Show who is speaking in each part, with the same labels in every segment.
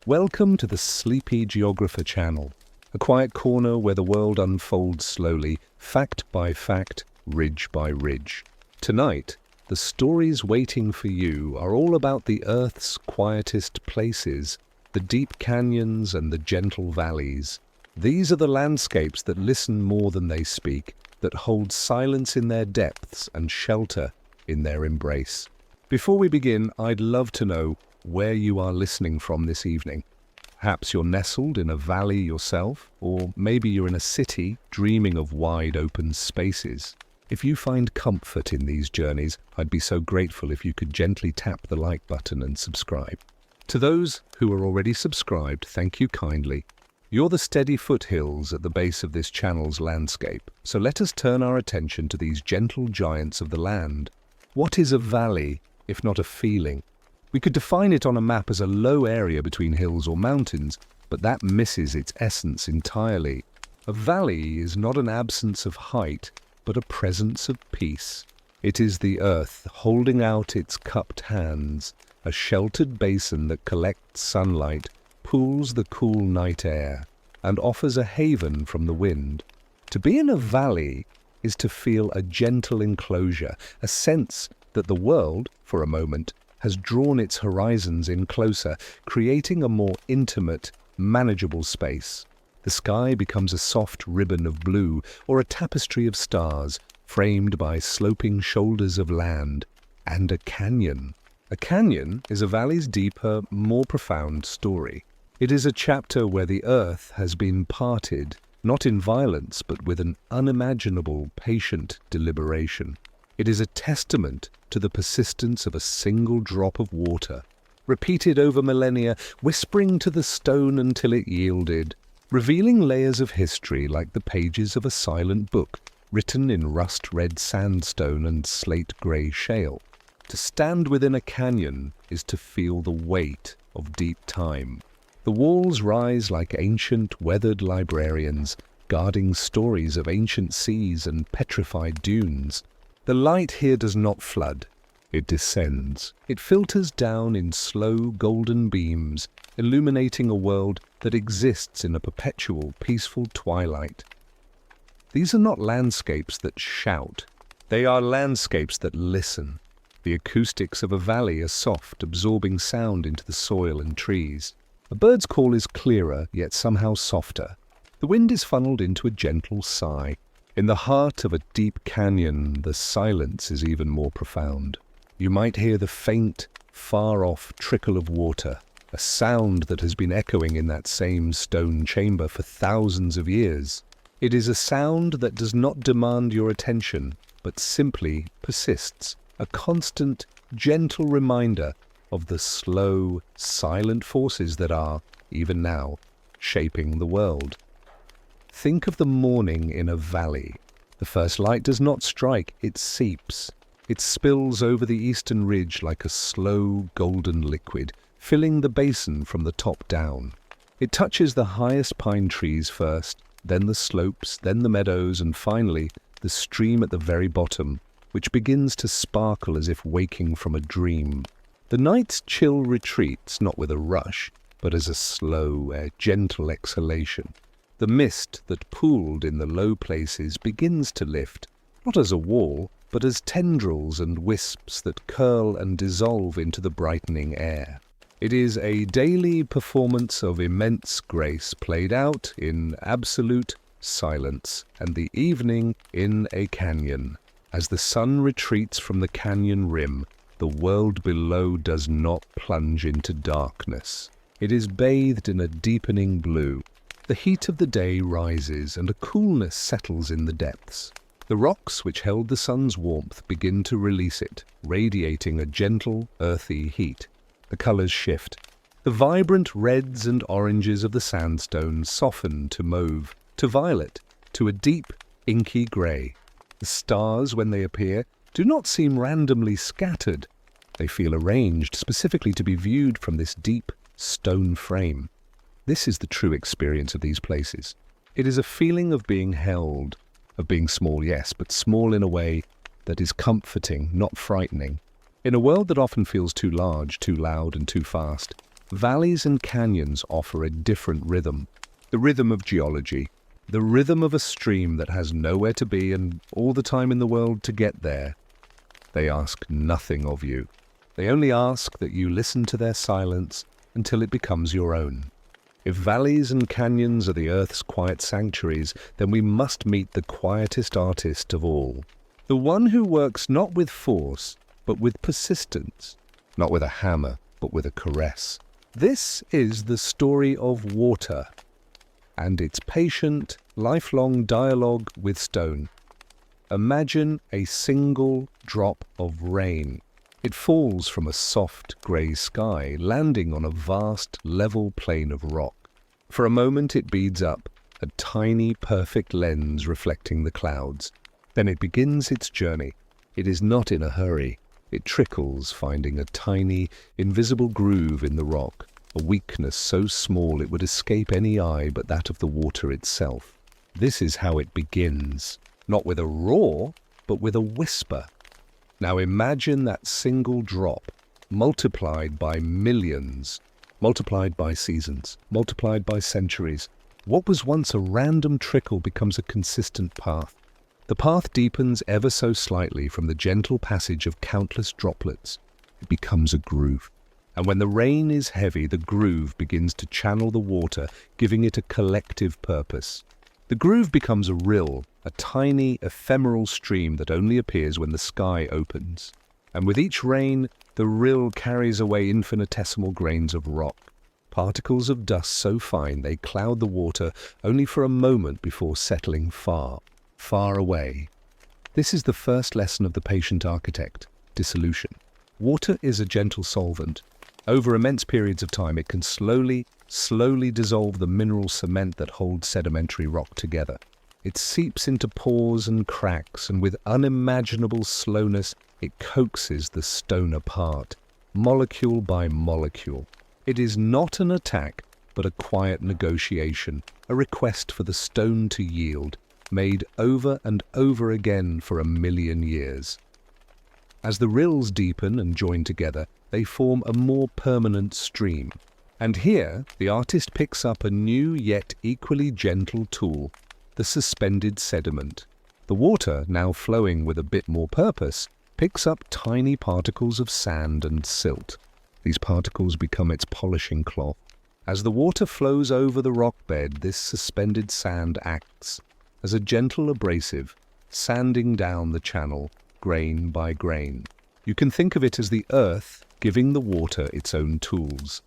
Speaker 1: Welcome to the sleepy Geographer channel, a quiet corner where the world unfolds slowly, fact by fact, ridge by ridge. Tonight, the stories waiting for you are all about the Earth's quietest places, the deep canyons and the gentle valleys. These are the landscapes that listen more than they speak, that hold silence in their depths and shelter in their embrace. Before we begin, I'd love to know where you are listening from this evening. Perhaps you're nestled in a valley yourself, or maybe you're in a city dreaming of wide open spaces. If you find comfort in these journeys, I'd be so grateful if you could gently tap the like button and subscribe. To those who are already subscribed, thank you kindly. You're the steady foothills at the base of this channel's landscape, so let us turn our attention to these gentle giants of the land. What is a valley, if not a feeling? We could define it on a map as a low area between hills or mountains, but that misses its essence entirely. A valley is not an absence of height, but a presence of peace. It is the earth holding out its cupped hands, a sheltered basin that collects sunlight, pools the cool night air, and offers a haven from the wind. To be in a valley is to feel a gentle enclosure, a sense that the world, for a moment, has drawn its horizons in closer, creating a more intimate, manageable space. The sky becomes a soft ribbon of blue or a tapestry of stars, framed by sloping shoulders of land, and a canyon. A canyon is a valley's deeper, more profound story. It is a chapter where the earth has been parted, not in violence, but with an unimaginable, patient deliberation. It is a testament to the persistence of a single drop of water, repeated over millennia, whispering to the stone until it yielded, revealing layers of history like the pages of a silent book, written in rust-red sandstone and slate-grey shale. To stand within a canyon is to feel the weight of deep time. The walls rise like ancient, weathered librarians, guarding stories of ancient seas and petrified dunes. The light here does not flood. It descends. It filters down in slow, golden beams, illuminating a world that exists in a perpetual, peaceful twilight. These are not landscapes that shout. They are landscapes that listen. The acoustics of a valley are soft, absorbing sound into the soil and trees. A bird's call is clearer, yet somehow softer. The wind is funneled into a gentle sigh. In the heart of a deep canyon, the silence is even more profound. You might hear the faint, far-off trickle of water, a sound that has been echoing in that same stone chamber for thousands of years. It is a sound that does not demand your attention, but simply persists, a constant, gentle reminder of the slow, silent forces that are, even now, shaping the world. Think of the morning in a valley. The first light does not strike, it seeps. It spills over the eastern ridge like a slow, golden liquid, filling the basin from the top down. It touches the highest pine trees first, then the slopes, then the meadows, and finally the stream at the very bottom, which begins to sparkle as if waking from a dream. The night's chill retreats not with a rush, but as a slow, gentle exhalation. The mist that pooled in the low places begins to lift, not as a wall, but as tendrils and wisps that curl and dissolve into the brightening air. It is a daily performance of immense grace played out in absolute silence, and the evening in a canyon. As the sun retreats from the canyon rim, the world below does not plunge into darkness. It is bathed in a deepening blue. The heat of the day rises and a coolness settles in the depths. The rocks which held the sun's warmth begin to release it, radiating a gentle, earthy heat. The colors shift. The vibrant reds and oranges of the sandstone soften to mauve, to violet, to a deep, inky grey. The stars, when they appear, do not seem randomly scattered. They feel arranged specifically to be viewed from this deep, stone frame. This is the true experience of these places. It is a feeling of being held, of being small, yes, but small in a way that is comforting, not frightening. In a world that often feels too large, too loud, and too fast, Valleys and canyons offer a different rhythm. The rhythm of geology. The rhythm of a stream that has nowhere to be and all the time in the world to get there. They ask nothing of you. They only ask that you listen to their silence until it becomes your own. If valleys and canyons are the earth's quiet sanctuaries, then we must meet the quietest artist of all. The one who works not with force, but with persistence. Not with a hammer, but with a caress. This is the story of water, and its patient, lifelong dialogue with stone. Imagine a single drop of rain. It falls from a soft grey sky, landing on a vast, level plain of rock. For a moment it beads up, a tiny, perfect lens reflecting the clouds. Then it begins its journey. It is not in a hurry. It trickles, finding a tiny, invisible groove in the rock, a weakness so small it would escape any eye but that of the water itself. This is how it begins, not with a roar, but with a whisper. Now imagine that single drop, multiplied by millions, multiplied by seasons, multiplied by centuries. What was once a random trickle becomes a consistent path. The path deepens ever so slightly from the gentle passage of countless droplets. It becomes a groove. And when the rain is heavy, the groove begins to channel the water, giving it a collective purpose. The groove becomes a rill, a tiny, ephemeral stream that only appears when the sky opens. And with each rain, the rill carries away infinitesimal grains of rock, particles of dust so fine they cloud the water only for a moment before settling far, far away. This is the first lesson of the patient architect, dissolution. Water is a gentle solvent. Over immense periods of time, it can slowly dissolve the mineral cement that holds sedimentary rock together. It seeps into pores and cracks, and with unimaginable slowness, it coaxes the stone apart, molecule by molecule. It is not an attack, but a quiet negotiation, a request for the stone to yield, made over and over again for 1,000,000 years. As the rills deepen and join together, they form a more permanent stream. And here, the artist picks up a new yet equally gentle tool, the suspended sediment. The water, now flowing with a bit more purpose, picks up tiny particles of sand and silt. These particles become its polishing cloth. As the water flows over the rock bed, this suspended sand acts as a gentle abrasive, sanding down the channel, grain by grain. You can think of it as the earth giving the water its own tools,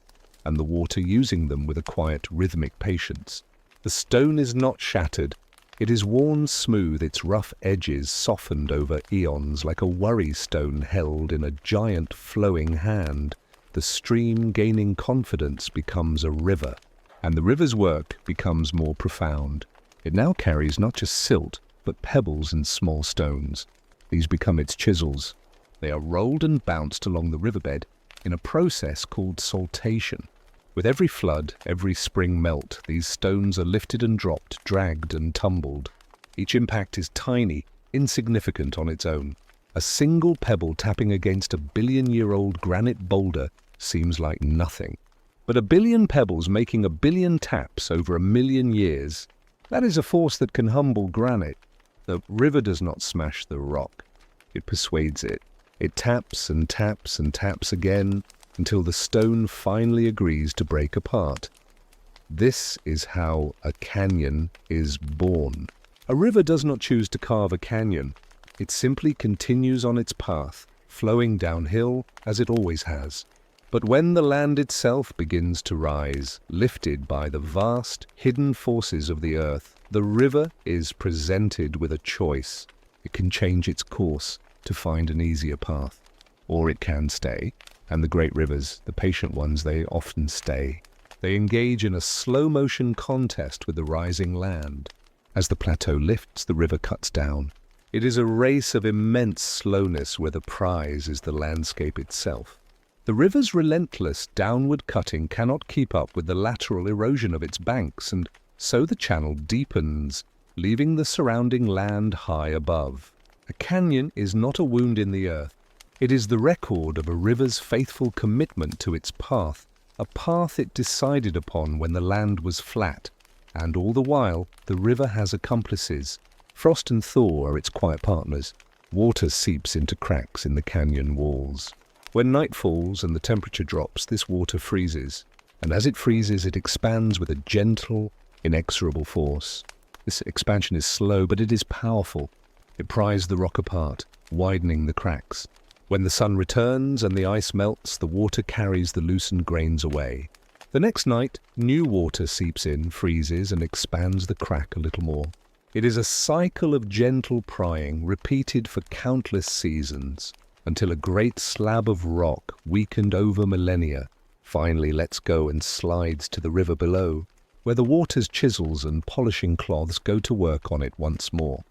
Speaker 1: and the water using them with a quiet, rhythmic patience. The stone is not shattered. It is worn smooth, its rough edges softened over eons like a worry stone held in a giant flowing hand. The stream, gaining confidence, becomes a river, and the river's work becomes more profound. It now carries not just silt, but pebbles and small stones. These become its chisels. They are rolled and bounced along the riverbed in a process called saltation. With every flood, every spring melt, these stones are lifted and dropped, dragged and tumbled. Each impact is tiny, insignificant on its own. A single pebble tapping against a billion-year-old granite boulder seems like nothing. But 1,000,000,000 pebbles making 1,000,000,000 taps over 1,000,000 years, that is a force that can humble granite. The river does not smash the rock. It persuades it. It taps and taps and taps again until the stone finally agrees to break apart. This is how a canyon is born. A river does not choose to carve a canyon. It simply continues on its path, flowing downhill as it always has. But when the land itself begins to rise, lifted by the vast, hidden forces of the earth, the river is presented with a choice. It can change its course to find an easier path, or it can stay. And the great rivers, the patient ones, they often stay. They engage in a slow-motion contest with the rising land. As the plateau lifts, the river cuts down. It is a race of immense slowness where the prize is the landscape itself. The river's relentless downward cutting cannot keep up with the lateral erosion of its banks, and so the channel deepens, leaving the surrounding land high above. A canyon is not a wound in the earth. It is the record of a river's faithful commitment to its path, a path it decided upon when the land was flat, and all the while the river has accomplices. Frost and thaw are its quiet partners. Water seeps into cracks in the canyon walls. When night falls and the temperature drops, this water freezes, and as it freezes, it expands with a gentle, inexorable force. This expansion is slow, but it is powerful. It pries the rock apart, widening the cracks. When the sun returns and the ice melts, the water carries the loosened grains away. The next night, new water seeps in, freezes, and expands the crack a little more. It is a cycle of gentle prying, repeated for countless seasons, until a great slab of rock, weakened over millennia, finally lets go and slides to the river below, where the water's chisels and polishing cloths go to work on it once more.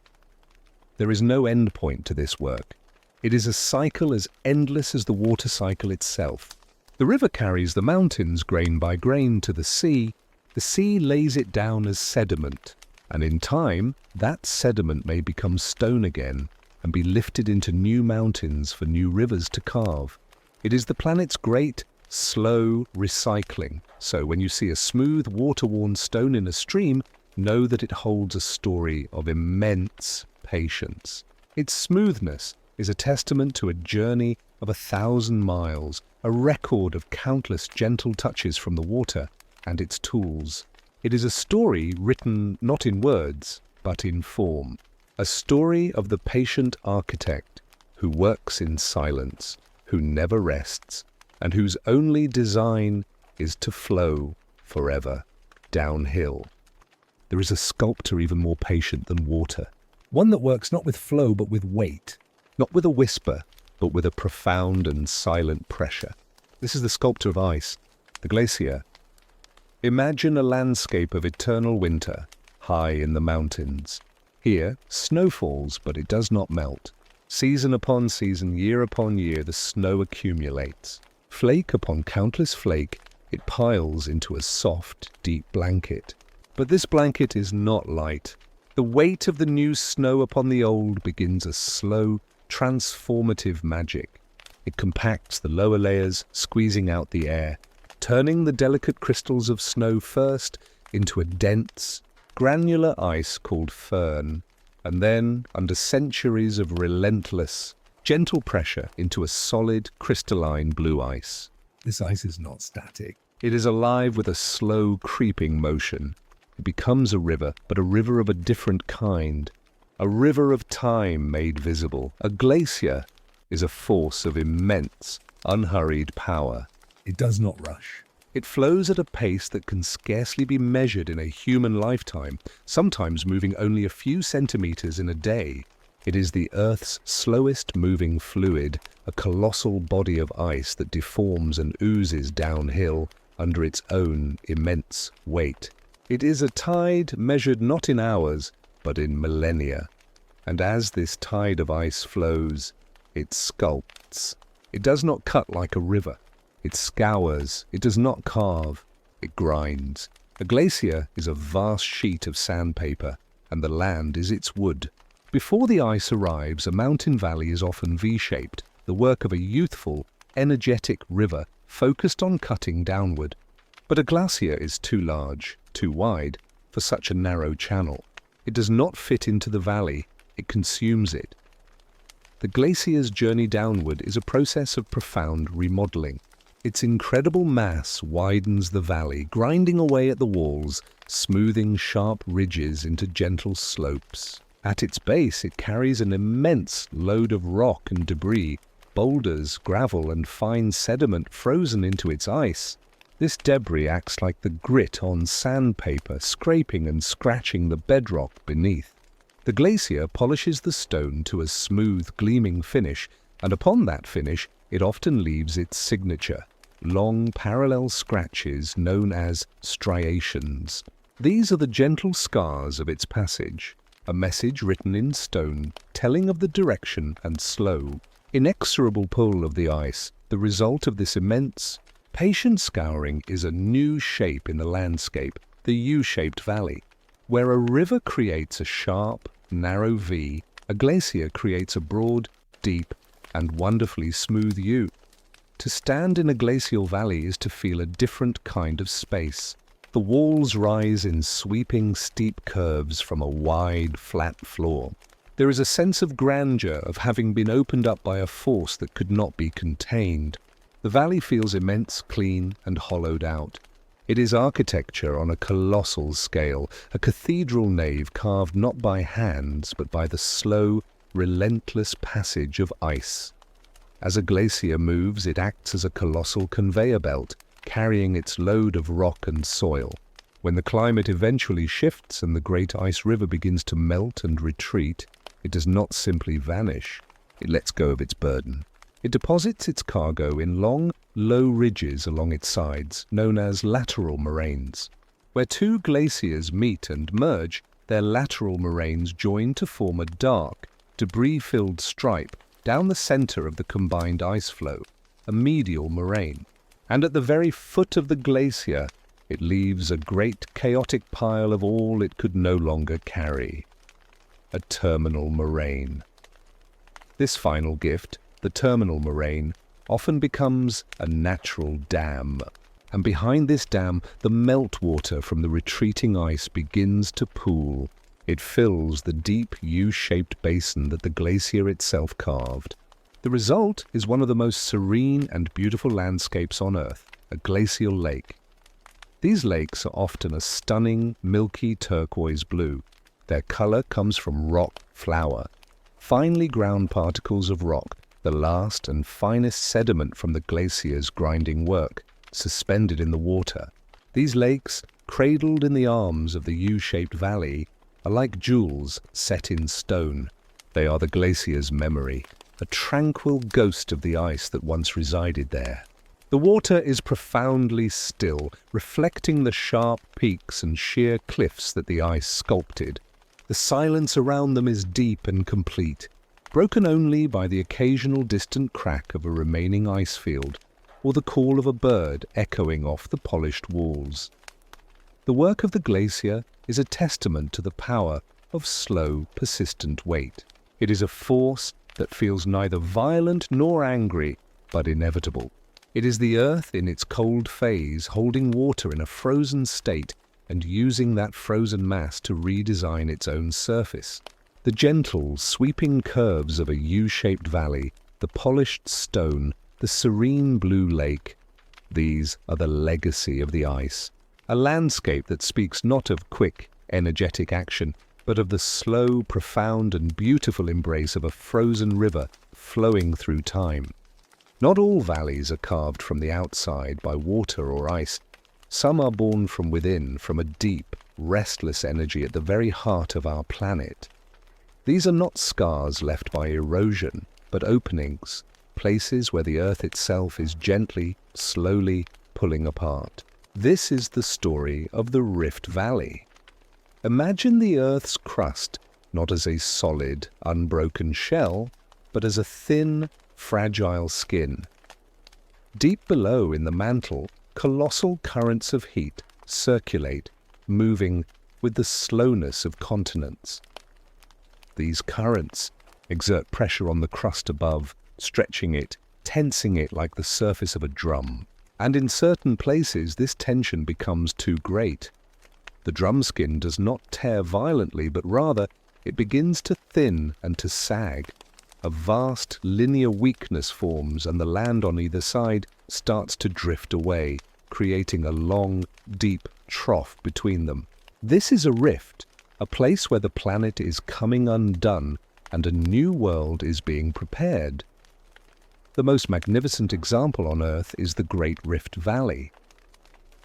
Speaker 1: There is no end point to this work. It is a cycle as endless as the water cycle itself. The river carries the mountains grain by grain to the sea lays it down as sediment, and in time that sediment may become stone again and be lifted into new mountains for new rivers to carve. It is the planet's great, slow recycling, so when you see a smooth, water-worn stone in a stream, know that it holds a story of immense patience. Its smoothness is a testament to a journey of 1,000 miles, a record of countless gentle touches from the water and its tools. It is a story written not in words, but in form. A story of the patient architect who works in silence, who never rests, and whose only design is to flow forever downhill. There is a sculptor even more patient than water, one that works not with flow but with weight, not with a whisper but with a profound and silent pressure. This is the sculptor of ice, the glacier. Imagine a landscape of eternal winter, high in the mountains. Here, snow falls, but it does not melt. Season upon season, year upon year, the snow accumulates. Flake upon countless flake, it piles into a soft, deep blanket. But this blanket is not light. The weight of the new snow upon the old begins a slow, transformative magic. It compacts the lower layers, squeezing out the air, turning the delicate crystals of snow first into a dense, granular ice called fern, and then, under centuries of relentless, gentle pressure, into a solid, crystalline blue ice. This ice is not static. It is alive with a slow, creeping motion. It becomes a river, but a river of a different kind. A river of time made visible. A glacier is a force of immense, unhurried power. It does not rush. It flows at a pace that can scarcely be measured in a human lifetime, sometimes moving only a few centimeters in a day. It is the Earth's slowest moving fluid, a colossal body of ice that deforms and oozes downhill under its own immense weight. It is a tide measured not in hours, but in millennia. And as this tide of ice flows, it sculpts. It does not cut like a river. It scours. It does not carve. It grinds. A glacier is a vast sheet of sandpaper, and the land is its wood. Before the ice arrives, a mountain valley is often V-shaped, the work of a youthful, energetic river focused on cutting downward. But a glacier is too large, too wide, for such a narrow channel. It does not fit into the valley. It consumes it. The glacier's journey downward is a process of profound remodeling. Its incredible mass widens the valley, grinding away at the walls, smoothing sharp ridges into gentle slopes. At its base, it carries an immense load of rock and debris, boulders, gravel, and fine sediment frozen into its ice. This debris acts like the grit on sandpaper, scraping and scratching the bedrock beneath. The glacier polishes the stone to a smooth, gleaming finish, and upon that finish it often leaves its signature, long parallel scratches known as striations. These are the gentle scars of its passage, a message written in stone telling of the direction and slow, inexorable pull of the ice. The result of this immense, patient scouring is a new shape in the landscape, the U-shaped valley. Where a river creates a sharp, narrow V, a glacier creates a broad, deep, and wonderfully smooth U. To stand in a glacial valley is to feel a different kind of space. The walls rise in sweeping, steep curves from a wide, flat floor. There is a sense of grandeur, of having been opened up by a force that could not be contained. The valley feels immense, clean, and hollowed out. It is architecture on a colossal scale, a cathedral nave carved not by hands, but by the slow, relentless passage of ice. As a glacier moves, it acts as a colossal conveyor belt, carrying its load of rock and soil. When the climate eventually shifts and the great ice river begins to melt and retreat, it does not simply vanish. It lets go of its burden. It deposits its cargo in long, low ridges along its sides, known as lateral moraines. Where two glaciers meet and merge, their lateral moraines join to form a dark, debris-filled stripe down the center of the combined ice flow, a medial moraine. And at the very foot of the glacier, it leaves a great chaotic pile of all it could no longer carry. A terminal moraine. This final gift, the terminal moraine, often becomes a natural dam. And behind this dam, the meltwater from the retreating ice begins to pool. It fills the deep U-shaped basin that the glacier itself carved. The result is one of the most serene and beautiful landscapes on Earth, a glacial lake. These lakes are often a stunning, milky turquoise blue. Their color comes from rock flour, finely ground particles of rock, the last and finest sediment from the glacier's grinding work, suspended in the water. These lakes, cradled in the arms of the U-shaped valley, are like jewels set in stone. They are the glacier's memory, a tranquil ghost of the ice that once resided there. The water is profoundly still, reflecting the sharp peaks and sheer cliffs that the ice sculpted. The silence around them is deep and complete, broken only by the occasional distant crack of a remaining ice field or the call of a bird echoing off the polished walls. The work of the glacier is a testament to the power of slow, persistent wait. It is a force that feels neither violent nor angry, but inevitable. It is the earth in its cold phase, holding water in a frozen state and using that frozen mass to redesign its own surface. The gentle, sweeping curves of a U-shaped valley, the polished stone, the serene blue lake, these are the legacy of the ice. A landscape that speaks not of quick, energetic action, but of the slow, profound and beautiful embrace of a frozen river flowing through time. Not all valleys are carved from the outside by water or ice. Some are born from within, from a deep, restless energy at the very heart of our planet. These are not scars left by erosion, but openings, places where the earth itself is gently, slowly pulling apart. This is the story of the Rift Valley. Imagine the Earth's crust not as a solid, unbroken shell, but as a thin, fragile skin. Deep below in the mantle, colossal currents of heat circulate, moving with the slowness of continents. These currents exert pressure on the crust above, stretching it, tensing it like the surface of a drum. And in certain places, this tension becomes too great. The drum skin does not tear violently, but rather it begins to thin and to sag. A vast linear weakness forms, and the land on either side starts to drift away, creating a long, deep trough between them. This is a rift, a place where the planet is coming undone and a new world is being prepared. The most magnificent example on Earth is the Great Rift Valley.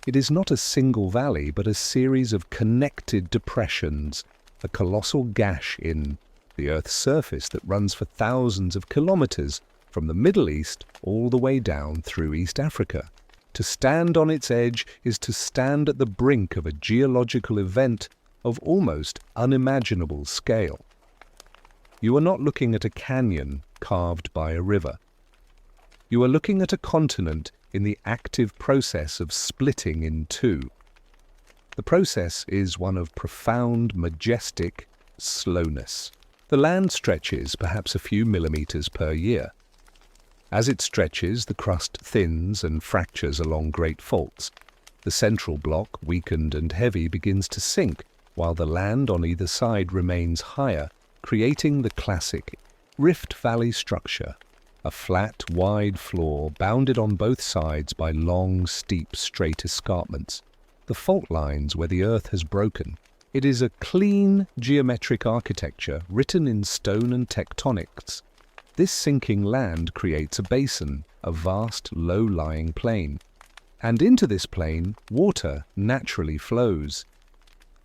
Speaker 1: It is not a single valley, but a series of connected depressions, a colossal gash in the Earth's surface that runs for thousands of kilometers from the Middle East all the way down through East Africa. To stand on its edge is to stand at the brink of a geological event of almost unimaginable scale. You are not looking at a canyon carved by a river. You are looking at a continent in the active process of splitting in two. The process is one of profound, majestic slowness. The land stretches perhaps a few millimeters per year. As it stretches, the crust thins and fractures along great faults. The central block, weakened and heavy, begins to sink, while the land on either side remains higher, creating the classic Rift Valley structure, a flat, wide floor bounded on both sides by long, steep, straight escarpments, the fault lines where the earth has broken. It is a clean, geometric architecture written in stone and tectonics. This sinking land creates a basin, a vast, low-lying plain. And into this plain, water naturally flows.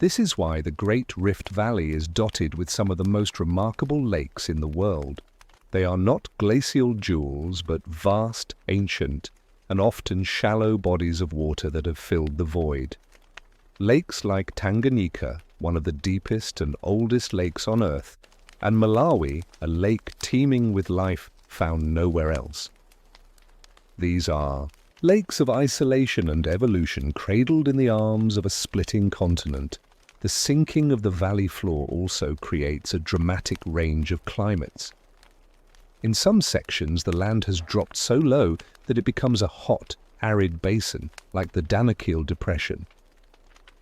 Speaker 1: This is why the Great Rift Valley is dotted with some of the most remarkable lakes in the world. They are not glacial jewels, but vast, ancient, and often shallow bodies of water that have filled the void. Lakes like Tanganyika, one of the deepest and oldest lakes on Earth, and Malawi, a lake teeming with life found nowhere else. These are lakes of isolation and evolution cradled in the arms of a splitting continent. The sinking of the valley floor also creates a dramatic range of climates. In some sections, the land has dropped so low that it becomes a hot, arid basin, like the Danakil Depression.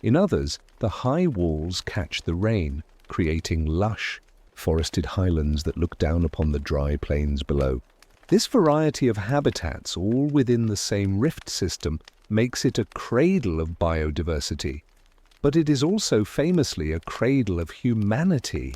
Speaker 1: In others, the high walls catch the rain, creating lush, forested highlands that look down upon the dry plains below. This variety of habitats, all within the same rift system, makes it a cradle of biodiversity. But it is also famously a cradle of humanity.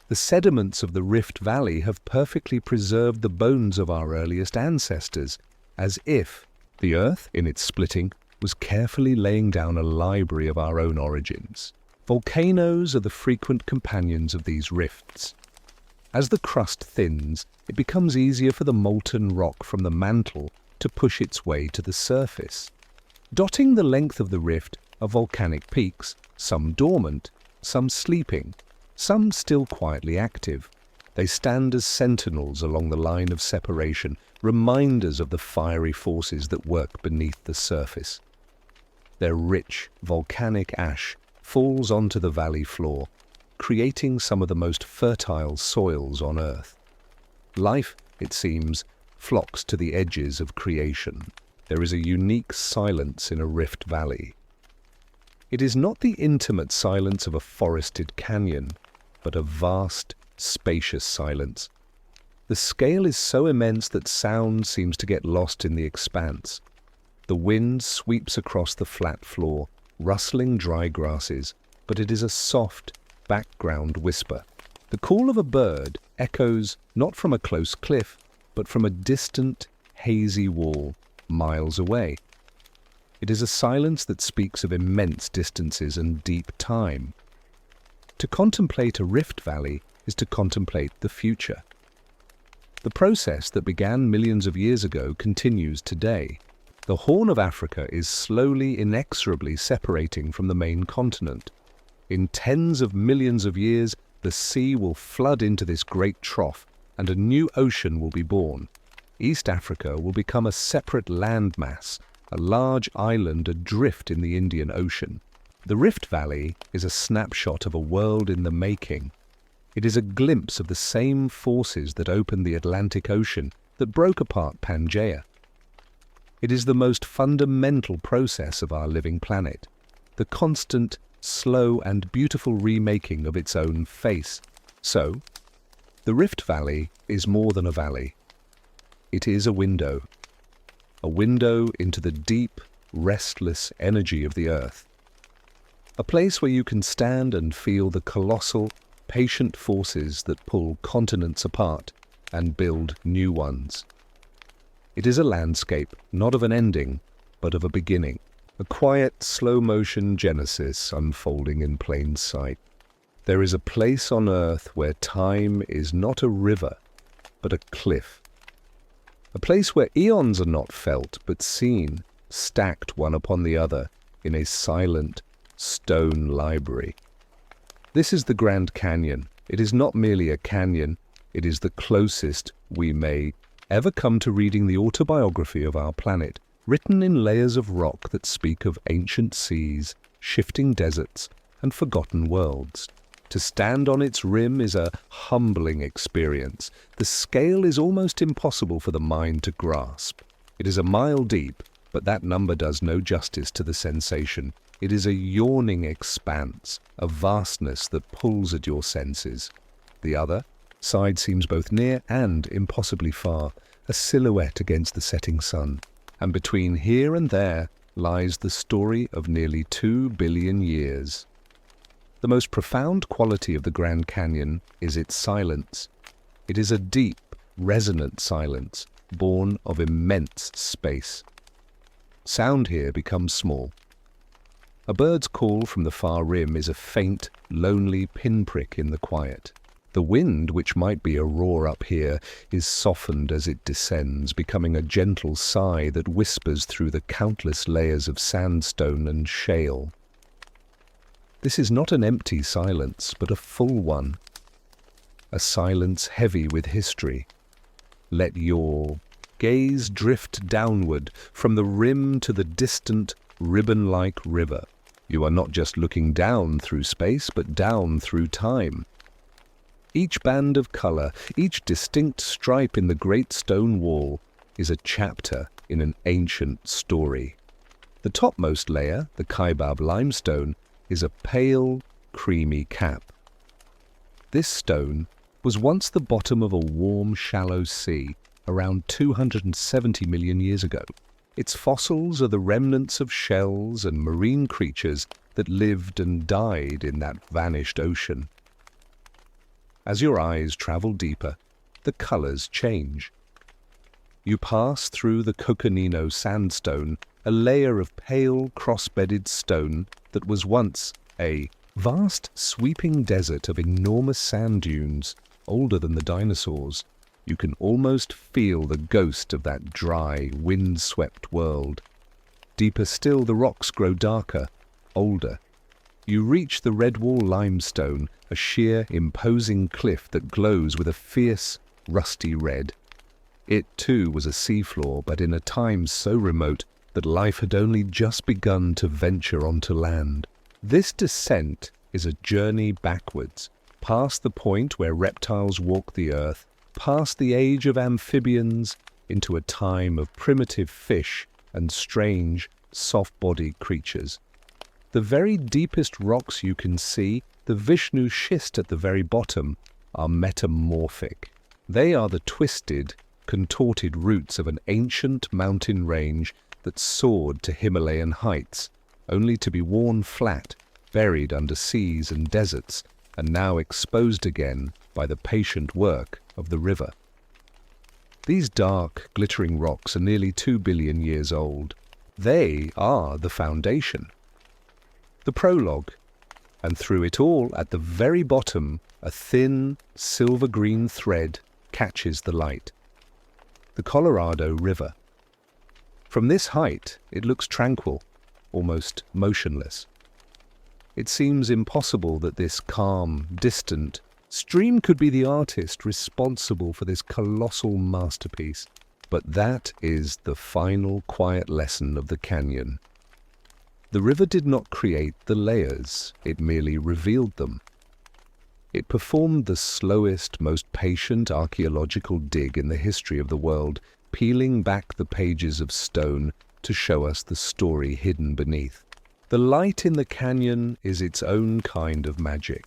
Speaker 1: The sediments of the Rift Valley have perfectly preserved the bones of our earliest ancestors, as if the Earth, in its splitting, was carefully laying down a library of our own origins. Volcanoes are the frequent companions of these rifts. As the crust thins, it becomes easier for the molten rock from the mantle to push its way to the surface. Dotting the length of the rift are volcanic peaks, some dormant, some sleeping, some still quietly active. They stand as sentinels along the line of separation, reminders of the fiery forces that work beneath the surface. Their rich, volcanic ash falls onto the valley floor, creating some of the most fertile soils on Earth. Life, it seems, flocks to the edges of creation. There is a unique silence in a rift valley. It is not the intimate silence of a forested canyon, but a vast, spacious silence. The scale is so immense that sound seems to get lost in the expanse. The wind sweeps across the flat floor, rustling dry grasses, but it is a soft, background whisper. The call of a bird echoes not from a close cliff, but from a distant, hazy wall, miles away. It is a silence that speaks of immense distances and deep time. To contemplate a rift valley is to contemplate the future. The process that began millions of years ago continues today. The Horn of Africa is slowly, inexorably separating from the main continent. In tens of millions of years, the sea will flood into this great trough, and a new ocean will be born. East Africa will become a separate landmass, a large island adrift in the Indian Ocean. The Rift Valley is a snapshot of a world in the making. It is a glimpse of the same forces that opened the Atlantic Ocean, that broke apart Pangaea. It is the most fundamental process of our living planet, the constant, slow and beautiful remaking of its own face. So, the Rift Valley is more than a valley. It is a window into the deep, restless energy of the earth. A place where you can stand and feel the colossal, patient forces that pull continents apart and build new ones. It is a landscape, not of an ending, but of a beginning. A quiet, slow-motion genesis unfolding in plain sight. There is a place on earth where time is not a river, but a cliff. A place where eons are not felt, but seen, stacked one upon the other in a silent, stone library. This is the Grand Canyon. It is not merely a canyon, it is the closest we may ever come to reading the autobiography of our planet, written in layers of rock that speak of ancient seas, shifting deserts, and forgotten worlds. To stand on its rim is a humbling experience. The scale is almost impossible for the mind to grasp. It is a mile deep, but that number does no justice to the sensation. It is a yawning expanse, a vastness that pulls at your senses. The other side seems both near and impossibly far, a silhouette against the setting sun. And between here and there lies the story of nearly 2 billion years. The most profound quality of the Grand Canyon is its silence. It is a deep, resonant silence, born of immense space. Sound here becomes small. A bird's call from the far rim is a faint, lonely pinprick in the quiet. The wind, which might be a roar up here, is softened as it descends, becoming a gentle sigh that whispers through the countless layers of sandstone and shale. This is not an empty silence, but a full one. A silence heavy with history. Let your gaze drift downward from the rim to the distant, ribbon-like river. You are not just looking down through space, but down through time. Each band of color, each distinct stripe in the great stone wall is a chapter in an ancient story. The topmost layer, the Kaibab limestone, is a pale, creamy cap. This stone was once the bottom of a warm, shallow sea around 270 million years ago. Its fossils are the remnants of shells and marine creatures that lived and died in that vanished ocean. As your eyes travel deeper, the colors change. You pass through the Coconino sandstone, a layer of pale, cross-bedded stone that was once a vast, sweeping desert of enormous sand dunes, older than the dinosaurs. You can almost feel the ghost of that dry, wind-swept world. Deeper still, the rocks grow darker, older. You reach the Redwall limestone, a sheer, imposing cliff that glows with a fierce, rusty red. It, too, was a seafloor, but in a time so remote that life had only just begun to venture onto land. This descent is a journey backwards, past the point where reptiles walk the earth, past the age of amphibians, into a time of primitive fish and strange, soft-bodied creatures. The very deepest rocks you can see, the Vishnu schist at the very bottom, are metamorphic. They are the twisted, contorted roots of an ancient mountain range that soared to Himalayan heights, only to be worn flat, buried under seas and deserts, and now exposed again by the patient work of the river. These dark, glittering rocks are nearly 2 billion years old. They are the foundation. The prologue, and through it all, at the very bottom, a thin, silver-green thread catches the light. The Colorado River. From this height, it looks tranquil, almost motionless. It seems impossible that this calm, distant stream could be the artist responsible for this colossal masterpiece. But that is the final quiet lesson of the canyon. The river did not create the layers, it merely revealed them. It performed the slowest, most patient archaeological dig in the history of the world, peeling back the pages of stone to show us the story hidden beneath. The light in the canyon is its own kind of magic.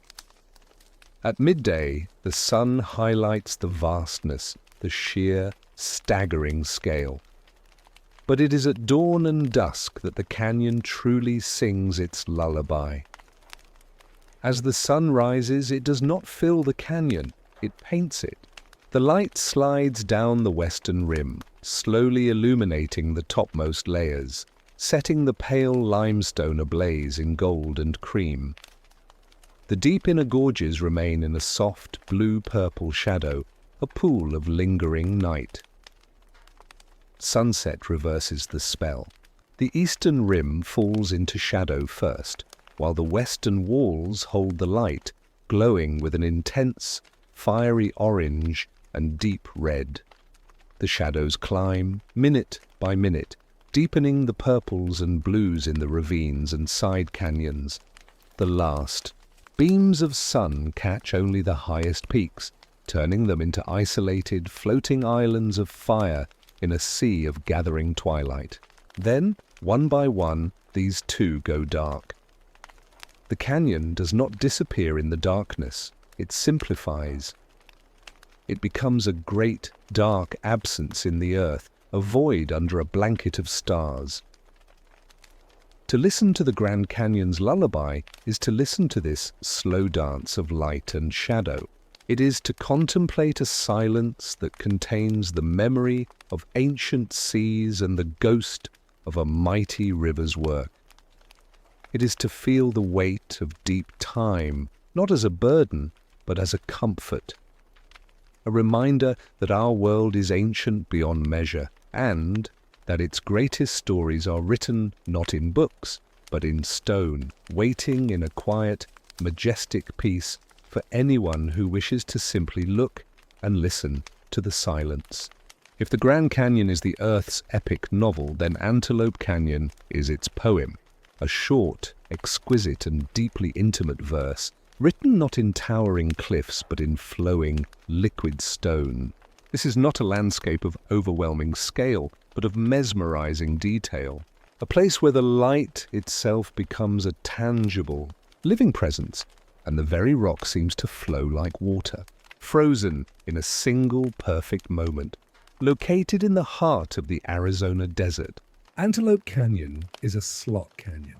Speaker 1: At midday, the sun highlights the vastness, the sheer, staggering scale. But it is at dawn and dusk that the canyon truly sings its lullaby. As the sun rises, it does not fill the canyon, it paints it. The light slides down the western rim, slowly illuminating the topmost layers, setting the pale limestone ablaze in gold and cream. The deep inner gorges remain in a soft blue-purple shadow, a pool of lingering night. Sunset reverses the spell. The eastern rim falls into shadow first, while the western walls hold the light, glowing with an intense, fiery orange and deep red. The shadows climb, minute by minute, deepening the purples and blues in the ravines and side canyons. The last, Beams of sun catch only the highest peaks, turning them into isolated, floating islands of fire in a sea of gathering twilight. Then, one by one, these too go dark. The canyon does not disappear in the darkness, it simplifies. It becomes a great, dark absence in the earth, a void under a blanket of stars. To listen to the Grand Canyon's lullaby is to listen to this slow dance of light and shadow. It is to contemplate a silence that contains the memory of ancient seas and the ghost of a mighty river's work. It is to feel the weight of deep time, not as a burden, but as a comfort. A reminder that our world is ancient beyond measure, and that its greatest stories are written not in books, but in stone, waiting in a quiet, majestic peace for anyone who wishes to simply look and listen to the silence. If the Grand Canyon is the Earth's epic novel, then Antelope Canyon is its poem, a short, exquisite and deeply intimate verse, written not in towering cliffs but in flowing, liquid stone. This is not a landscape of overwhelming scale, but of mesmerizing detail, a place where the light itself becomes a tangible, living presence, and the very rock seems to flow like water, frozen in a single perfect moment. Located in the heart of the Arizona desert, Antelope Canyon is a slot canyon.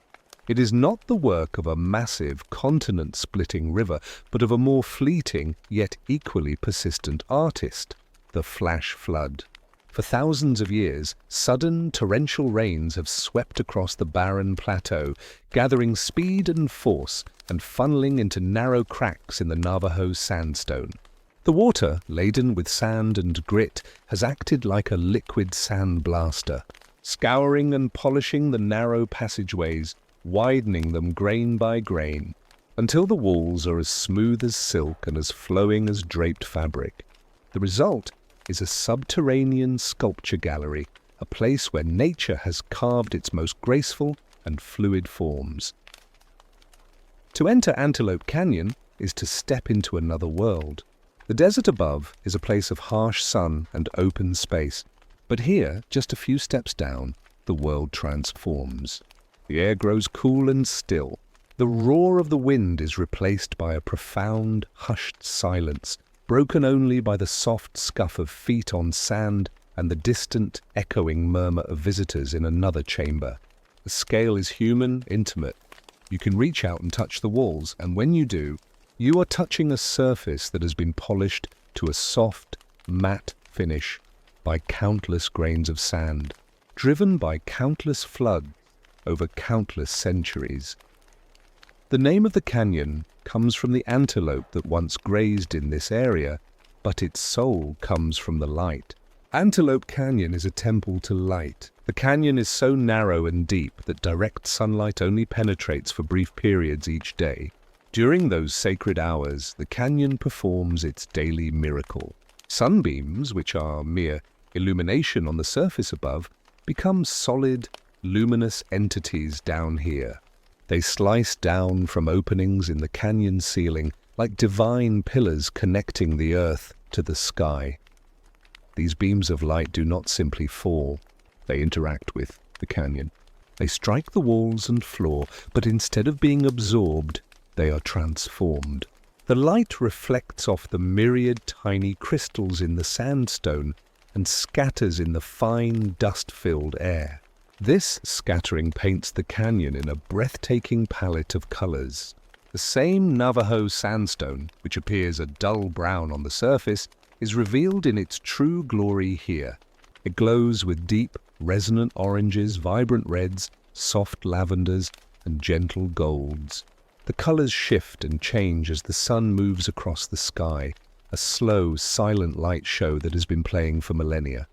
Speaker 1: It is not the work of a massive, continent-splitting river, but of a more fleeting, yet equally persistent artist, the flash flood. For thousands of years, sudden torrential rains have swept across the barren plateau, gathering speed and force and funneling into narrow cracks in the Navajo sandstone. The water, laden with sand and grit, has acted like a liquid sand blaster, scouring and polishing the narrow passageways, widening them grain by grain, until the walls are as smooth as silk and as flowing as draped fabric. The result is a subterranean sculpture gallery, a place where nature has carved its most graceful and fluid forms. To enter Antelope Canyon is to step into another world. The desert above is a place of harsh sun and open space, but here, just a few steps down, the world transforms. The air grows cool and still. The roar of the wind is replaced by a profound, hushed silence, broken only by the soft scuff of feet on sand and the distant, echoing murmur of visitors in another chamber. The scale is human, intimate. You can reach out and touch the walls, and when you do, you are touching a surface that has been polished to a soft, matte finish by countless grains of sand, driven by countless floods over countless centuries. The name of the canyon comes from the antelope that once grazed in this area, but its soul comes from the light. Antelope Canyon is a temple to light. The canyon is so narrow and deep that direct sunlight only penetrates for brief periods each day. During those sacred hours, the canyon performs its daily miracle. Sunbeams, which are mere illumination on the surface above, become solid, luminous entities down here. They slice down from openings in the canyon ceiling like divine pillars connecting the earth to the sky. These beams of light do not simply fall, they interact with the canyon. They strike the walls and floor, but instead of being absorbed, they are transformed. The light reflects off the myriad tiny crystals in the sandstone and scatters in the fine, dust-filled air. This scattering paints the canyon in a breathtaking palette of colors. The same Navajo sandstone, which appears a dull brown on the surface, is revealed in its true glory here. It glows with deep, resonant oranges, vibrant reds, soft lavenders, and gentle golds. The colors shift and change as the sun moves across the sky, a slow, silent light show that has been playing for millennia.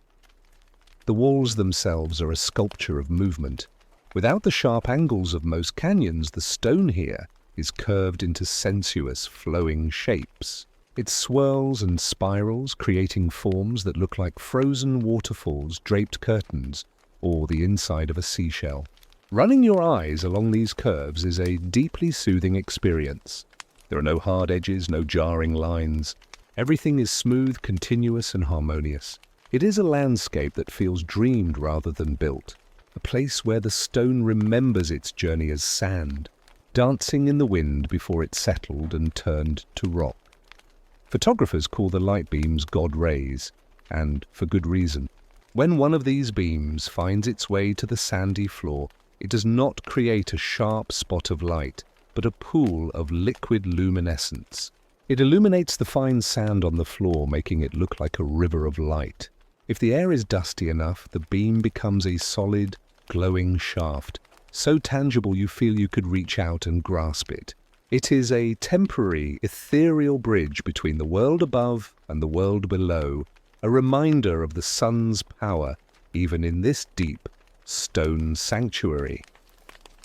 Speaker 1: The walls themselves are a sculpture of movement. Without the sharp angles of most canyons, the stone here is curved into sensuous, flowing shapes. It swirls and spirals, creating forms that look like frozen waterfalls, draped curtains, or the inside of a seashell. Running your eyes along these curves is a deeply soothing experience. There are no hard edges, no jarring lines. Everything is smooth, continuous, and harmonious. It is a landscape that feels dreamed rather than built, a place where the stone remembers its journey as sand, dancing in the wind before it settled and turned to rock. Photographers call the light beams God rays, and for good reason. When one of these beams finds its way to the sandy floor, it does not create a sharp spot of light, but a pool of liquid luminescence. It illuminates the fine sand on the floor, making it look like a river of light. If the air is dusty enough, the beam becomes a solid, glowing shaft, so tangible you feel you could reach out and grasp it. It is a temporary, ethereal bridge between the world above and the world below, a reminder of the sun's power, even in this deep stone sanctuary.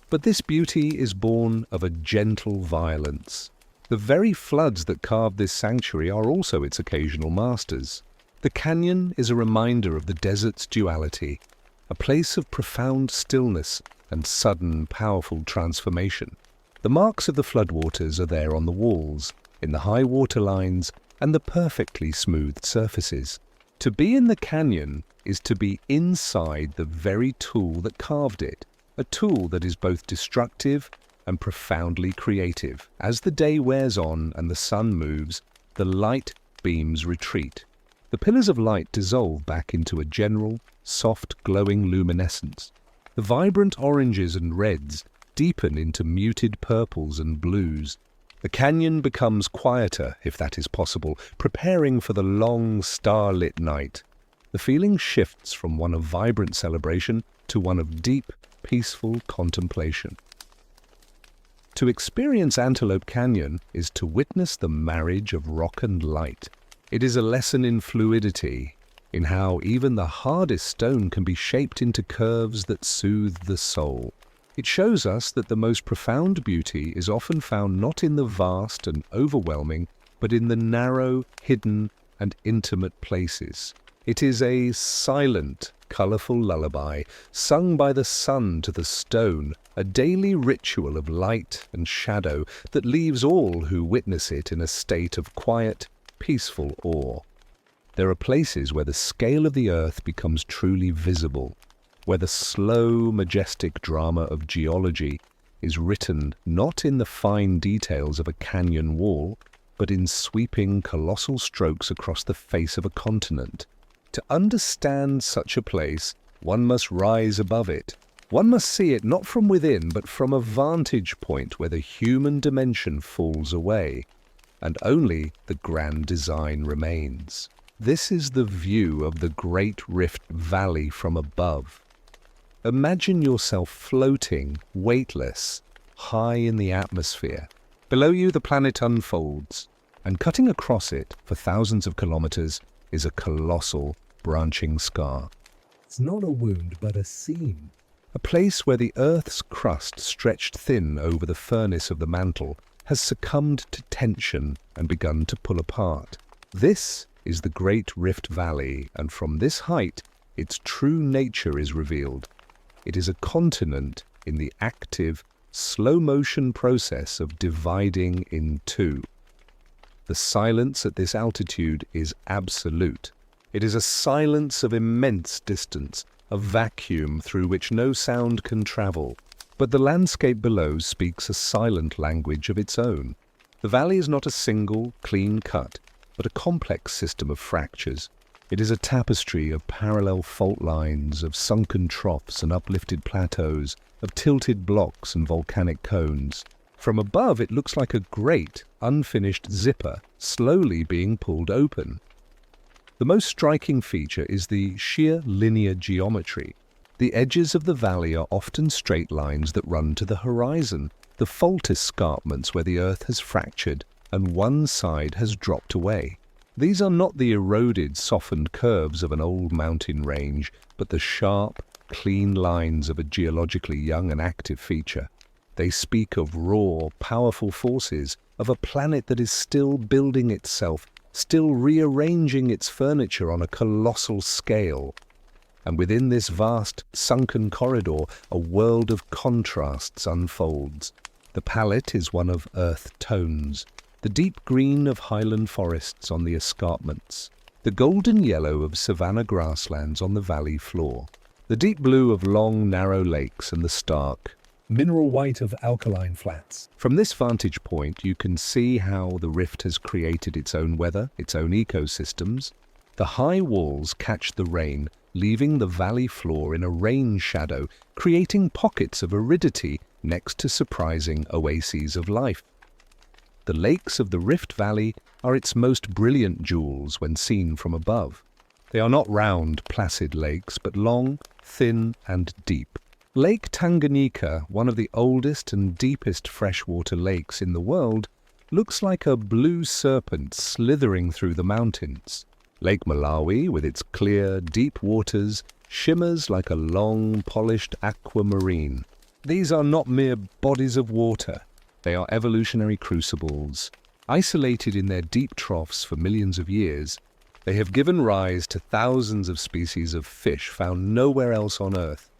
Speaker 1: But this beauty is born of a gentle violence. The very floods that carved this sanctuary are also its occasional masters. The canyon is a reminder of the desert's duality, a place of profound stillness and sudden, powerful transformation. The marks of the floodwaters are there on the walls, in the high water lines, and the perfectly smoothed surfaces. To be in the canyon is to be inside the very tool that carved it, a tool that is both destructive and profoundly creative. As the day wears on and the sun moves, the light beams retreat. The pillars of light dissolve back into a general, soft, glowing luminescence. The vibrant oranges and reds deepen into muted purples and blues. The canyon becomes quieter, if that is possible, preparing for the long, star-lit night. The feeling shifts from one of vibrant celebration to one of deep, peaceful contemplation. To experience Antelope Canyon is to witness the marriage of rock and light. It is a lesson in fluidity, in how even the hardest stone can be shaped into curves that soothe the soul. It shows us that the most profound beauty is often found not in the vast and overwhelming, but in the narrow, hidden, and intimate places. It is a silent, colorful lullaby, sung by the sun to the stone, a daily ritual of light and shadow that leaves all who witness it in a state of quiet, peaceful awe. There are places where the scale of the earth becomes truly visible, where the slow, majestic drama of geology is written not in the fine details of a canyon wall, but in sweeping, colossal strokes across the face of a continent. To understand such a place, one must rise above it. One must see it not from within, but from a vantage point where the human dimension falls away, and only the grand design remains. This is the view of the Great Rift Valley from above. Imagine yourself floating, weightless, high in the atmosphere. Below you the planet unfolds, and cutting across it for thousands of kilometers is a colossal, branching scar. It's not a wound, but a seam. A place where the Earth's crust, stretched thin over the furnace of the mantle, has succumbed to tension and begun to pull apart. This is the Great Rift Valley, and from this height, its true nature is revealed. It is a continent in the active, slow-motion process of dividing in two. The silence at this altitude is absolute. It is a silence of immense distance, a vacuum through which no sound can travel. But the landscape below speaks a silent language of its own. The valley is not a single, clean cut, but a complex system of fractures. It is a tapestry of parallel fault lines, of sunken troughs and uplifted plateaus, of tilted blocks and volcanic cones. From above, it looks like a great, unfinished zipper slowly being pulled open. The most striking feature is the sheer linear geometry. The edges of the valley are often straight lines that run to the horizon, the fault escarpments where the earth has fractured and one side has dropped away. These are not the eroded, softened curves of an old mountain range, but the sharp, clean lines of a geologically young and active feature. They speak of raw, powerful forces, of a planet that is still building itself, still rearranging its furniture on a colossal scale. And within this vast, sunken corridor, a world of contrasts unfolds. The palette is one of earth tones, the deep green of highland forests on the escarpments, the golden yellow of savanna grasslands on the valley floor, the deep blue of long, narrow lakes and the stark, mineral white of alkaline flats. From this vantage point, you can see how the rift has created its own weather, its own ecosystems. The high walls catch the rain, leaving the valley floor in a rain shadow, creating pockets of aridity next to surprising oases of life. The lakes of the Rift Valley are its most brilliant jewels when seen from above. They are not round, placid lakes, but long, thin, and deep. Lake Tanganyika, one of the oldest and deepest freshwater lakes in the world, looks like a blue serpent slithering through the mountains. Lake Malawi, with its clear, deep waters, shimmers like a long, polished aquamarine. These are not mere bodies of water. They are evolutionary crucibles. Isolated in their deep troughs for millions of years, they have given rise to thousands of species of fish found nowhere else on Earth.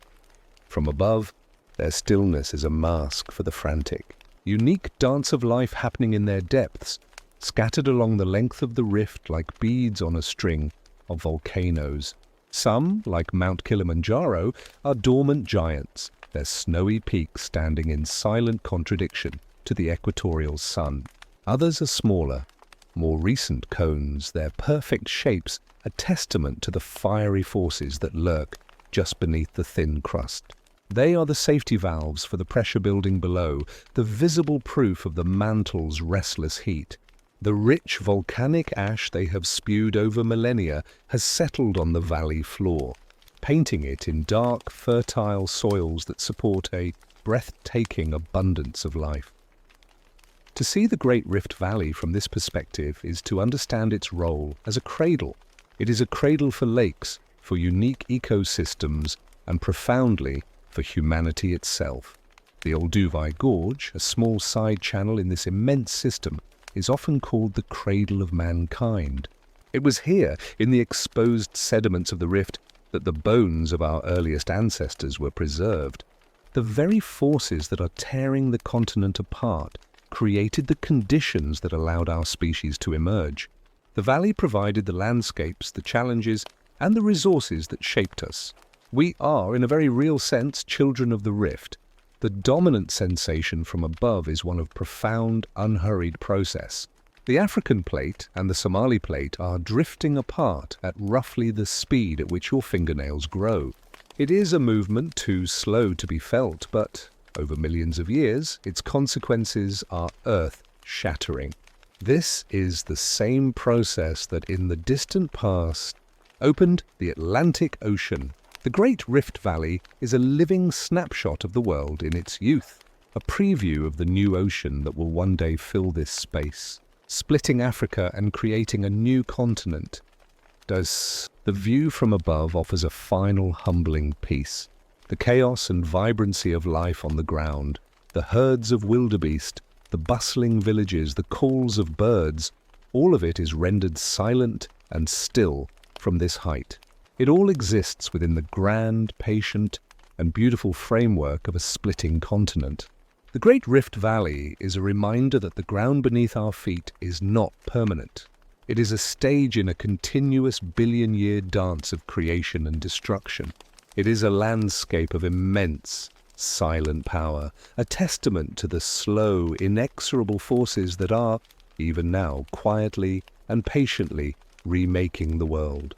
Speaker 1: From above, their stillness is a mask for the frantic, unique dance of life happening in their depths, scattered along the length of the rift like beads on a string of volcanoes. Some, like Mount Kilimanjaro, are dormant giants, their snowy peaks standing in silent contradiction to the equatorial sun. Others are smaller, more recent cones, their perfect shapes a testament to the fiery forces that lurk just beneath the thin crust. They are the safety valves for the pressure building below, the visible proof of the mantle's restless heat. The rich volcanic ash they have spewed over millennia has settled on the valley floor, painting it in dark, fertile soils that support a breathtaking abundance of life. To see the Great Rift Valley from this perspective is to understand its role as a cradle. It is a cradle for lakes, for unique ecosystems, and profoundly for humanity itself. The Olduvai Gorge, a small side channel in this immense system, is often called the cradle of mankind. It was here, in the exposed sediments of the rift, that the bones of our earliest ancestors were preserved. The very forces that are tearing the continent apart created the conditions that allowed our species to emerge. The valley provided the landscapes, the challenges, and the resources that shaped us. We are, in a very real sense, children of the rift. The dominant sensation from above is one of profound, unhurried process. The African plate and the Somali plate are drifting apart at roughly the speed at which your fingernails grow. It is a movement too slow to be felt, but over millions of years, its consequences are earth-shattering. This is the same process that in the distant past opened the Atlantic Ocean. The Great Rift Valley is a living snapshot of the world in its youth, a preview of the new ocean that will one day fill this space, splitting Africa and creating a new continent. The view from above offers a final humbling peace. The chaos and vibrancy of life on the ground, the herds of wildebeest, the bustling villages, the calls of birds, all of it is rendered silent and still from this height. It all exists within the grand, patient, and beautiful framework of a splitting continent. The Great Rift Valley is a reminder that the ground beneath our feet is not permanent. It is a stage in a continuous billion-year dance of creation and destruction. It is a landscape of immense, silent power, a testament to the slow, inexorable forces that are, even now, quietly and patiently remaking the world.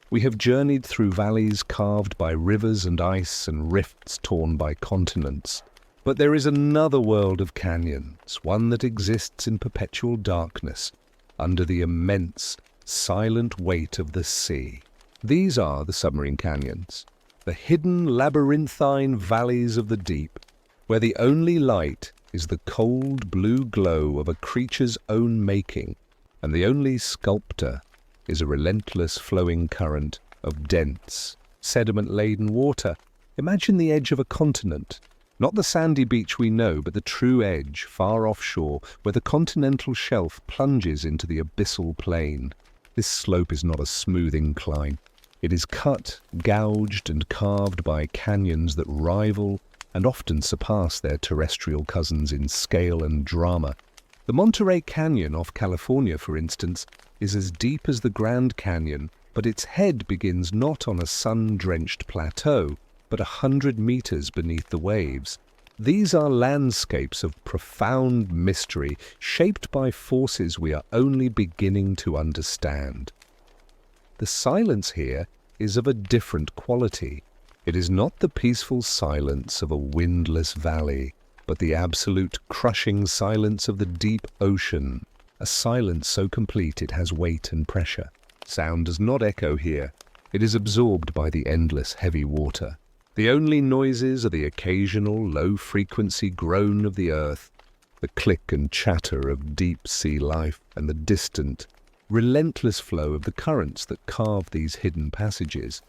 Speaker 1: We have journeyed through valleys carved by rivers and ice and rifts torn by continents. But there is another world of canyons, one that exists in perpetual darkness, under the immense, silent weight of the sea. These are the submarine canyons, the hidden labyrinthine valleys of the deep, where the only light is the cold blue glow of a creature's own making, and the only sculptor is a relentless flowing current of dense, sediment-laden water. Imagine the edge of a continent, not the sandy beach we know, but the true edge, far offshore, where the continental shelf plunges into the abyssal plain. This slope is not a smooth incline. It is cut, gouged, and carved by canyons that rival and often surpass their terrestrial cousins in scale and drama. The Monterey Canyon off California, for instance, is as deep as the Grand Canyon, but its head begins not on a sun-drenched plateau, but 100 meters beneath the waves. These are landscapes of profound mystery, shaped by forces we are only beginning to understand. The silence here is of a different quality. It is not the peaceful silence of a windless valley, but the absolute crushing silence of the deep ocean, a silence so complete it has weight and pressure. Sound does not echo here. It is absorbed by the endless heavy water. The only noises are the occasional low-frequency groan of the earth, the click and chatter of deep-sea life, and the distant, relentless flow of the currents that carve these hidden passages.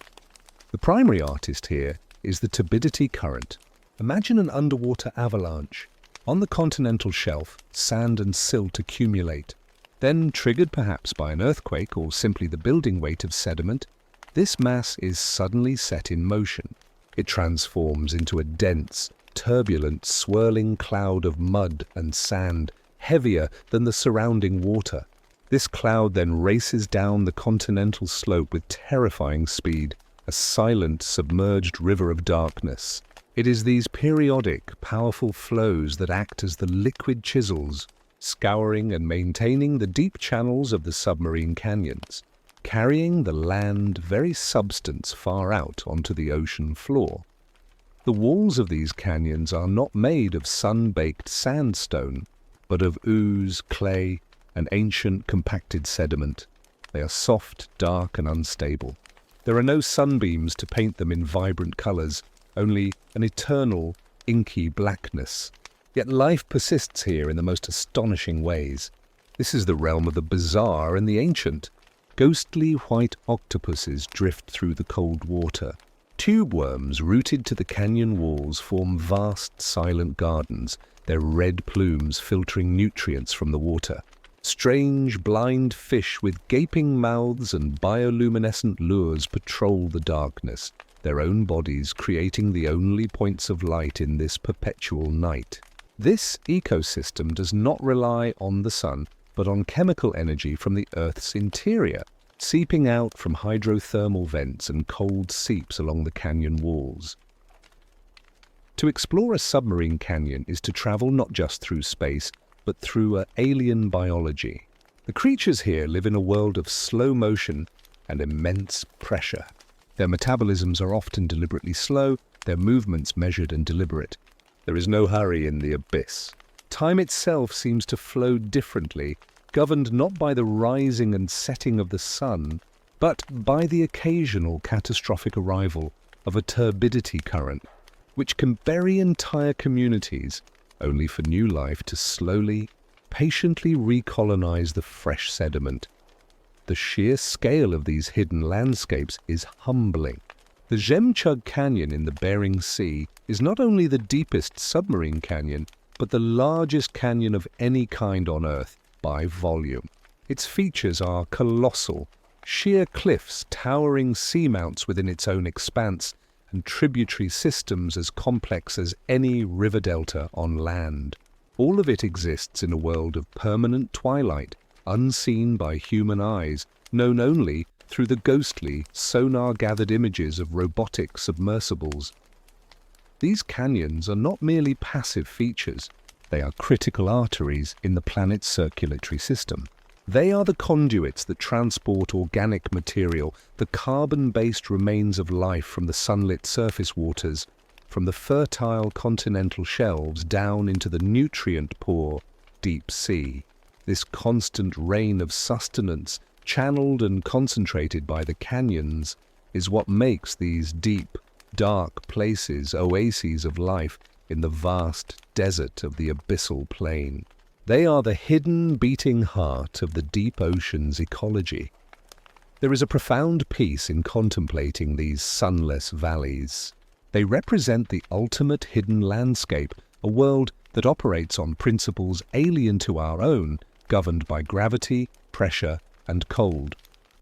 Speaker 1: The primary artist here is the turbidity current. Imagine an underwater avalanche. On the continental shelf, sand and silt accumulate. Then, triggered perhaps by an earthquake or simply the building weight of sediment, this mass is suddenly set in motion. It transforms into a dense, turbulent, swirling cloud of mud and sand, heavier than the surrounding water. This cloud then races down the continental slope with terrifying speed, a silent, submerged river of darkness. It is these periodic, powerful flows that act as the liquid chisels, scouring and maintaining the deep channels of the submarine canyons, carrying the land very substance far out onto the ocean floor. The walls of these canyons are not made of sun-baked sandstone, but of ooze, clay, and ancient compacted sediment. They are soft, dark, and unstable. There are no sunbeams to paint them in vibrant colors, only an eternal, inky blackness. Yet life persists here in the most astonishing ways. This is the realm of the bizarre and the ancient. Ghostly white octopuses drift through the cold water. Tube worms rooted to the canyon walls form vast, silent gardens, their red plumes filtering nutrients from the water. Strange, blind fish with gaping mouths and bioluminescent lures patrol the darkness, their own bodies creating the only points of light in this perpetual night. This ecosystem does not rely on the sun, but on chemical energy from the Earth's interior, seeping out from hydrothermal vents and cold seeps along the canyon walls. To explore a submarine canyon is to travel not just through space, but through alien biology. The creatures here live in a world of slow motion and immense pressure. Their metabolisms are often deliberately slow, their movements measured and deliberate. There is no hurry in the abyss. Time itself seems to flow differently, governed not by the rising and setting of the sun, but by the occasional catastrophic arrival of a turbidity current, which can bury entire communities, only for new life to slowly, patiently recolonize the fresh sediment. The sheer scale of these hidden landscapes is humbling. The Jemchug Canyon in the Bering Sea is not only the deepest submarine canyon, but the largest canyon of any kind on Earth by volume. Its features are colossal, sheer cliffs, towering seamounts within its own expanse, and tributary systems as complex as any river delta on land. All of it exists in a world of permanent twilight, unseen by human eyes, known only through the ghostly, sonar-gathered images of robotic submersibles. These canyons are not merely passive features, they are critical arteries in the planet's circulatory system. They are the conduits that transport organic material, the carbon-based remains of life from the sunlit surface waters, from the fertile continental shelves down into the nutrient-poor deep sea. This constant rain of sustenance, channeled and concentrated by the canyons, is what makes these deep, dark places oases of life in the vast desert of the abyssal plain. They are the hidden, beating heart of the deep ocean's ecology. There is a profound peace in contemplating these sunless valleys. They represent the ultimate hidden landscape, a world that operates on principles alien to our own, governed by gravity, pressure, and cold.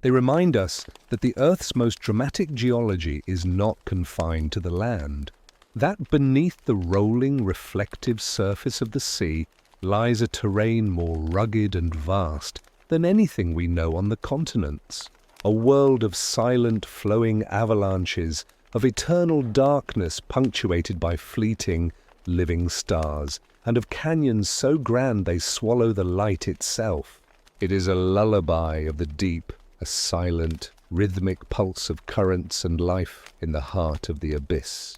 Speaker 1: They remind us that the Earth's most dramatic geology is not confined to the land. that beneath the rolling, reflective surface of the sea lies a terrain more rugged and vast than anything we know on the continents. A world of silent, flowing avalanches, of eternal darkness punctuated by fleeting, living stars, and of canyons so grand they swallow the light itself. It is a lullaby of the deep, a silent, rhythmic pulse of currents and life in the heart of the abyss.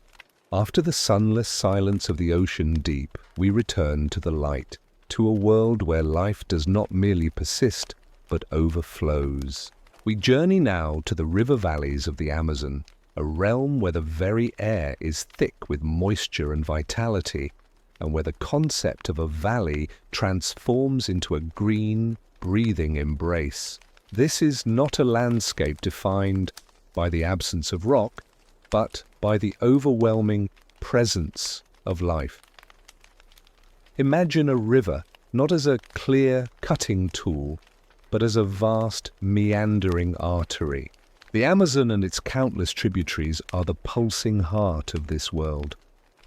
Speaker 1: After the sunless silence of the ocean deep, we return to the light, to a world where life does not merely persist, but overflows. We journey now to the river valleys of the Amazon, a realm where the very air is thick with moisture and vitality, and where the concept of a valley transforms into a green, breathing embrace. This is not a landscape defined by the absence of rock, but by the overwhelming presence of life. Imagine a river not as a clear cutting tool, but as a vast meandering artery. The Amazon and its countless tributaries are the pulsing heart of this world.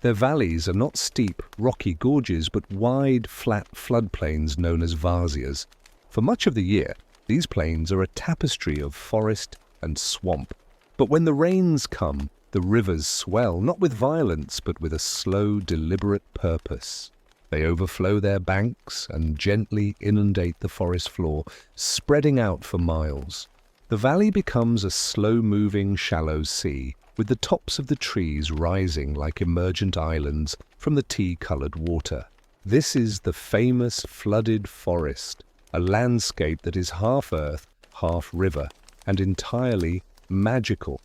Speaker 1: Their valleys are not steep, rocky gorges, but wide, flat floodplains known as varzias. For much of the year, these plains are a tapestry of forest and swamp. But when the rains come, the rivers swell, not with violence, but with a slow, deliberate purpose. They overflow their banks and gently inundate the forest floor, spreading out for miles. The valley becomes a slow-moving, shallow sea, with the tops of the trees rising like emergent islands from the tea-colored water. This is the famous flooded forest, a landscape that is half earth, half river, and entirely magical.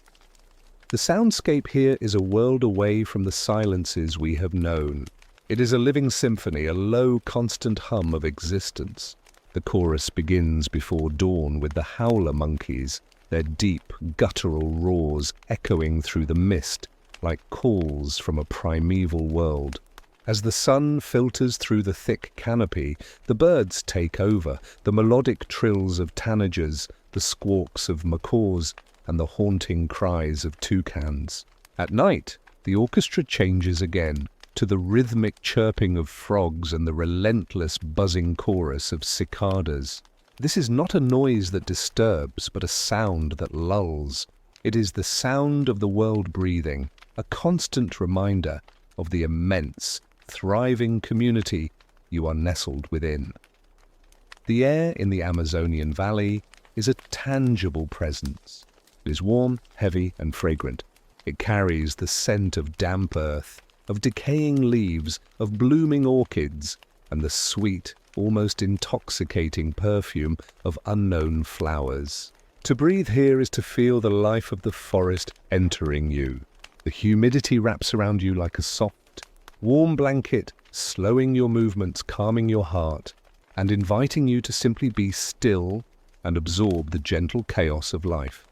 Speaker 1: The soundscape here is a world away from the silences we have known. It is a living symphony, a low, constant hum of existence. The chorus begins before dawn with the howler monkeys, their deep, guttural roars echoing through the mist like calls from a primeval world. As the sun filters through the thick canopy, the birds take over, the melodic trills of tanagers, the squawks of macaws, and the haunting cries of toucans. At night, the orchestra changes again, to the rhythmic chirping of frogs and the relentless buzzing chorus of cicadas. This is not a noise that disturbs, but a sound that lulls. It is the sound of the world breathing, a constant reminder of the immense, thriving community you are nestled within. The air in the Amazonian valley is a tangible presence. It is warm, heavy, and fragrant. It carries the scent of damp earth, of decaying leaves, of blooming orchids, and the sweet, almost intoxicating perfume of unknown flowers. To breathe here is to feel the life of the forest entering you. The humidity wraps around you like a soft, warm blanket, slowing your movements, calming your heart, and inviting you to simply be still and absorb the gentle chaos of life.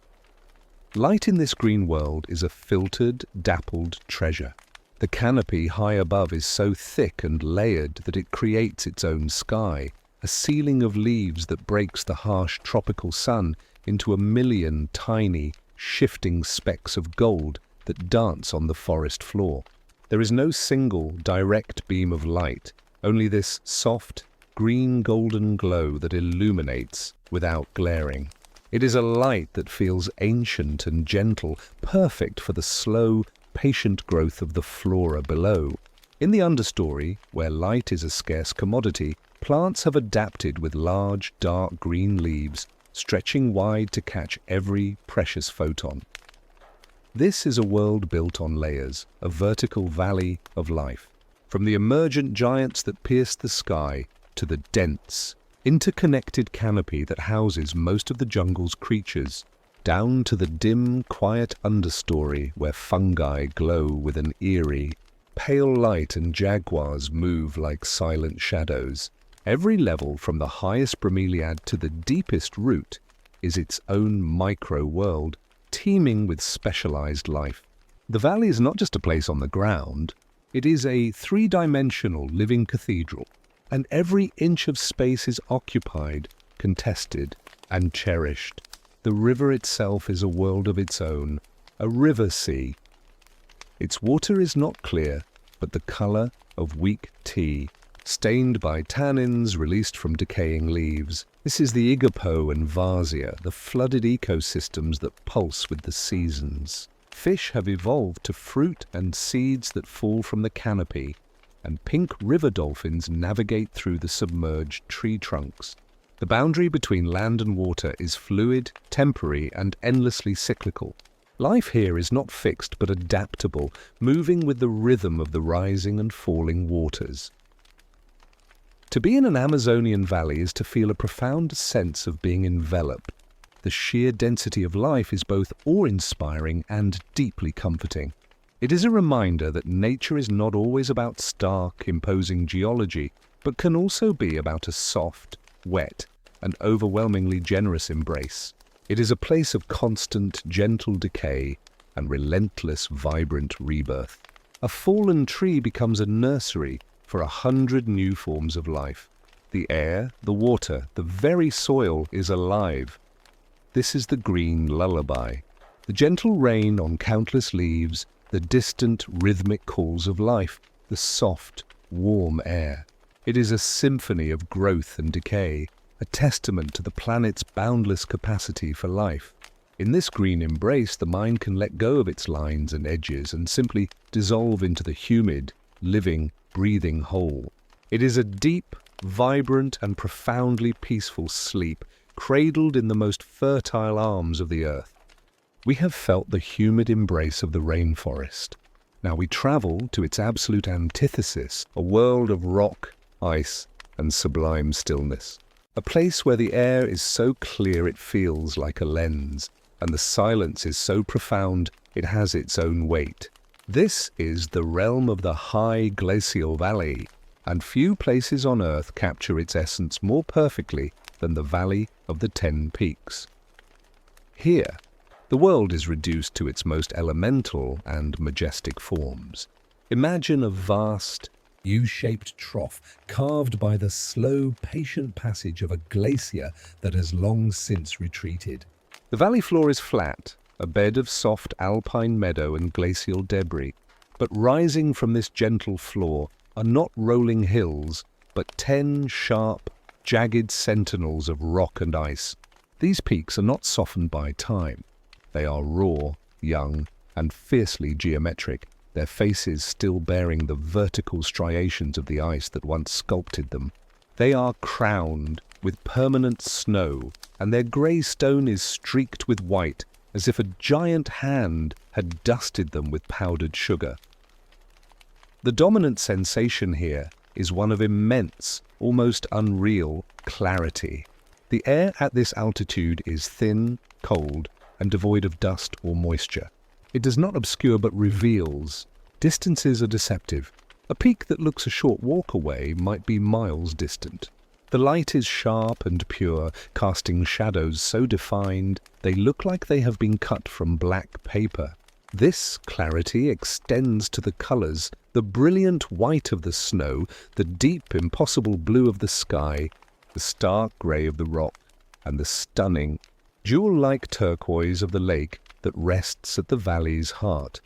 Speaker 1: Light in this green world is a filtered, dappled treasure. The canopy high above is so thick and layered that it creates its own sky, a ceiling of leaves that breaks the harsh tropical sun into a million tiny, shifting specks of gold that dance on the forest floor. There is no single, direct beam of light, only this soft, green-golden glow that illuminates without glaring. It is a light that feels ancient and gentle, perfect for the slow, patient growth of the flora below. In the understory, where light is a scarce commodity, plants have adapted with large, dark green leaves, stretching wide to catch every precious photon. This is a world built on layers, a vertical valley of life. From the emergent giants that pierce the sky to the dense, interconnected canopy that houses most of the jungle's creatures, down to the dim, quiet understory where fungi glow with an eerie, pale light and jaguars move like silent shadows. Every level, from the highest bromeliad to the deepest root, is its own micro-world, teeming with specialized life. The valley is not just a place on the ground, it is a three-dimensional living cathedral, and every inch of space is occupied, contested, and cherished. The river itself is a world of its own, a river sea. Its water is not clear, but the color of weak tea, stained by tannins released from decaying leaves. This is the Igapo and Varzea, the flooded ecosystems that pulse with the seasons. Fish have evolved to fruit and seeds that fall from the canopy, and pink river dolphins navigate through the submerged tree trunks. The boundary between land and water is fluid, temporary, and endlessly cyclical. Life here is not fixed but adaptable, moving with the rhythm of the rising and falling waters. To be in an Amazonian valley is to feel a profound sense of being enveloped. The sheer density of life is both awe-inspiring and deeply comforting. It is a reminder that nature is not always about stark, imposing geology, but can also be about a soft, wet, and overwhelmingly generous embrace. It is a place of constant, gentle decay and relentless, vibrant rebirth. A fallen tree becomes a nursery for 100 new forms of life. The air, the water, the very soil is alive. This is the green lullaby. The gentle rain on countless leaves, the distant, rhythmic calls of life, the soft, warm air. It is a symphony of growth and decay, a testament to the planet's boundless capacity for life. In this green embrace, the mind can let go of its lines and edges and simply dissolve into the humid, living, breathing whole. It is a deep, vibrant, and profoundly peaceful sleep, cradled in the most fertile arms of the earth. We have felt the humid embrace of the rainforest. Now we travel to its absolute antithesis, a world of rock, ice, and sublime stillness. A place where the air is so clear it feels like a lens, and the silence is so profound it has its own weight. This is the realm of the high glacial valley, and few places on Earth capture its essence more perfectly than the Valley of the 10 Peaks. Here, the world is reduced to its most elemental and majestic forms. Imagine a vast, U-shaped trough carved by the slow, patient passage of a glacier that has long since retreated. The valley floor is flat, a bed of soft alpine meadow and glacial debris, but rising from this gentle floor are not rolling hills, but 10 sharp, jagged sentinels of rock and ice. These peaks are not softened by time. They are raw, young, and fiercely geometric, their faces still bearing the vertical striations of the ice that once sculpted them. They are crowned with permanent snow, and their grey stone is streaked with white, as if a giant hand had dusted them with powdered sugar. The dominant sensation here is one of immense, almost unreal clarity. The air at this altitude is thin, cold, and devoid of dust or moisture. It does not obscure but reveals. Distances are deceptive. A peak that looks a short walk away might be miles distant. The light is sharp and pure, casting shadows so defined they look like they have been cut from black paper. This clarity extends to the colors, the brilliant white of the snow, the deep, impossible blue of the sky, the stark gray of the rock, and the stunning, jewel-like turquoise of the lake that rests at the valley's heart.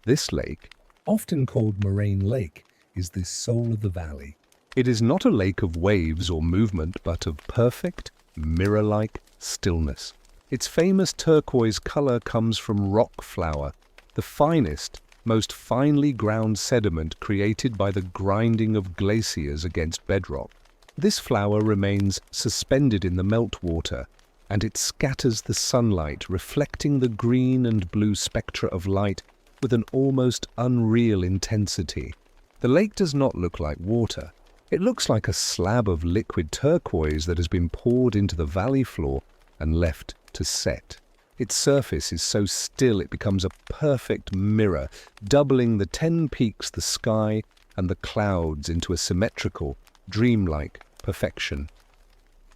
Speaker 1: This lake, often called Moraine Lake, is the soul of the valley. It is not a lake of waves or movement, but of perfect, mirror-like stillness. Its famous turquoise color comes from rock flour, the finest, most finely ground sediment created by the grinding of glaciers against bedrock. This flour remains suspended in the meltwater, and it scatters the sunlight, reflecting the green and blue spectra of light with an almost unreal intensity. The lake does not look like water. It looks like a slab of liquid turquoise that has been poured into the valley floor and left to set. Its surface is so still it becomes a perfect mirror, doubling the 10 peaks, the sky, and the clouds into a symmetrical, dreamlike perfection.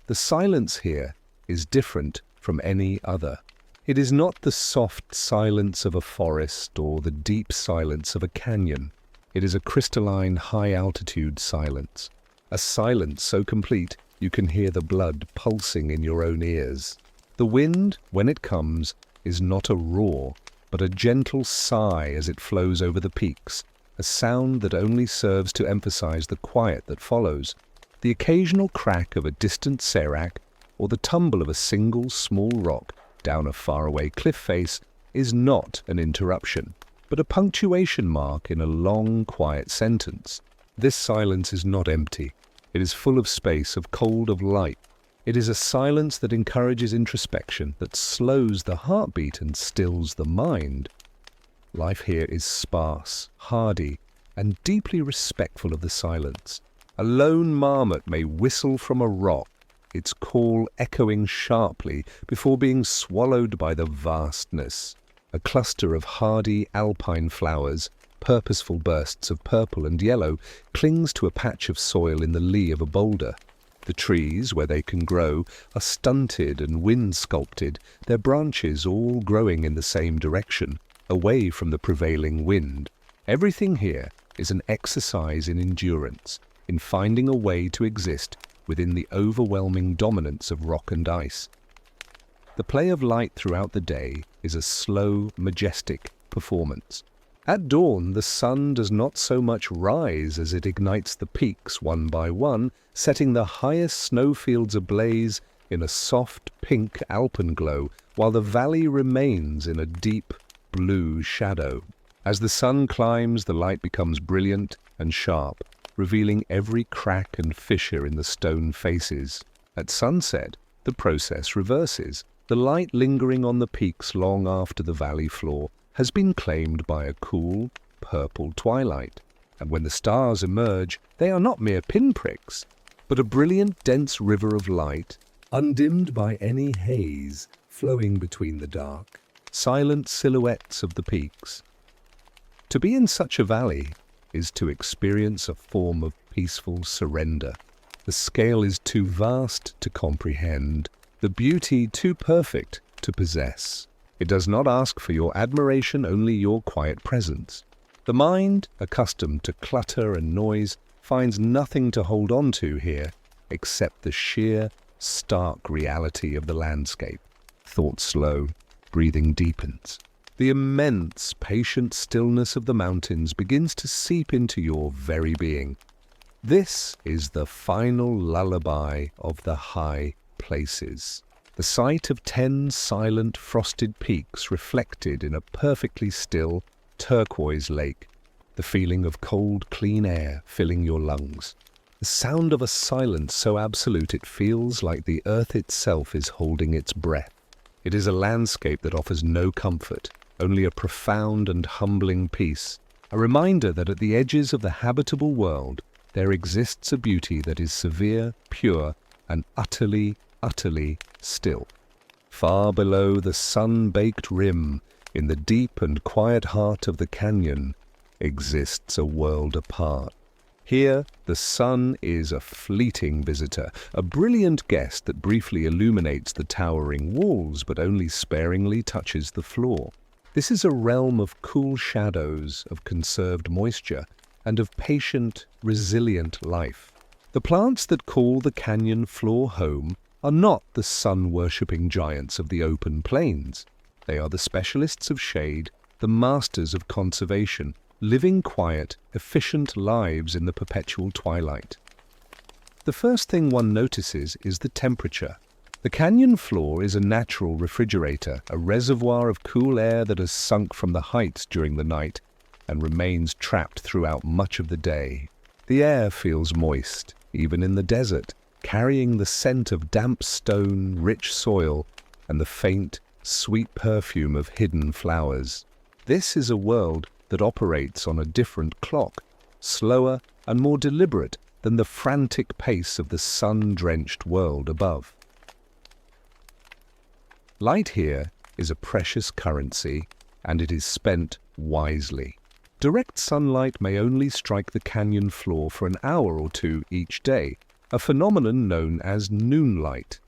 Speaker 1: The silence here is different from any other. It is not the soft silence of a forest or the deep silence of a canyon. It is a crystalline, high-altitude silence. A silence so complete you can hear the blood pulsing in your own ears. The wind, when it comes, is not a roar. but a gentle sigh as it flows over the peaks, a sound that only serves to emphasize the quiet that follows. The occasional crack of a distant serac or the tumble of a single small rock down a faraway cliff face is not an interruption, but a punctuation mark in a long, quiet sentence. This silence is not empty. It is full of space, of cold, of light. It is a silence that encourages introspection, that slows the heartbeat and stills the mind. Life here is sparse, hardy, and deeply respectful of the silence. A lone marmot may whistle from a rock, its call echoing sharply before being swallowed by the vastness. A cluster of hardy alpine flowers, purposeful bursts of purple and yellow, clings to a patch of soil in the lee of a boulder. The trees, where they can grow, are stunted and wind-sculpted, their branches all growing in the same direction, away from the prevailing wind. Everything here is an exercise in endurance, in finding a way to exist within the overwhelming dominance of rock and ice. The play of light throughout the day is a slow, majestic performance. At dawn, the sun does not so much rise as it ignites the peaks one by one, setting the highest snowfields ablaze in a soft pink alpenglow, while the valley remains in a deep blue shadow. As the sun climbs, the light becomes brilliant and sharp, revealing every crack and fissure in the stone faces. At sunset, the process reverses. The light lingering on the peaks long after the valley floor has been claimed by a cool, purple twilight. And when the stars emerge, they are not mere pinpricks, but a brilliant, dense river of light, undimmed by any haze, flowing between the dark, silent silhouettes of the peaks. To be in such a valley is to experience a form of peaceful surrender. The scale is too vast to comprehend, the beauty too perfect to possess. It does not ask for your admiration, only your quiet presence. The mind, accustomed to clutter and noise, finds nothing to hold on to here except the sheer, stark reality of the landscape. Thought slow, breathing deepens. The immense, patient stillness of the mountains begins to seep into your very being. This is the final lullaby of the high places. The sight of 10 silent, frosted peaks reflected in a perfectly still, turquoise lake. The feeling of cold, clean air filling your lungs. The sound of a silence so absolute it feels like the earth itself is holding its breath. It is a landscape that offers no comfort, only a profound and humbling peace, a reminder that at the edges of the habitable world there exists a beauty that is severe, pure, and utterly still. Far below the sun-baked rim, in the deep and quiet heart of the canyon, exists a world apart. Here, the sun is a fleeting visitor, a brilliant guest that briefly illuminates the towering walls but only sparingly touches the floor. This is a realm of cool shadows, of conserved moisture, and of patient, resilient life. The plants that call the canyon floor home are not the sun-worshipping giants of the open plains. They are the specialists of shade, the masters of conservation, living quiet, efficient lives in the perpetual twilight. The first thing one notices is the temperature. The canyon floor is a natural refrigerator, a reservoir of cool air that has sunk from the heights during the night and remains trapped throughout much of the day. The air feels moist, even in the desert, carrying the scent of damp stone, rich soil, and the faint, sweet perfume of hidden flowers. This is a world that operates on a different clock, slower and more deliberate than the frantic pace of the sun-drenched world above. Light here is a precious currency, and it is spent wisely. Direct sunlight may only strike the canyon floor for an hour or two each day, a phenomenon known as noonlight.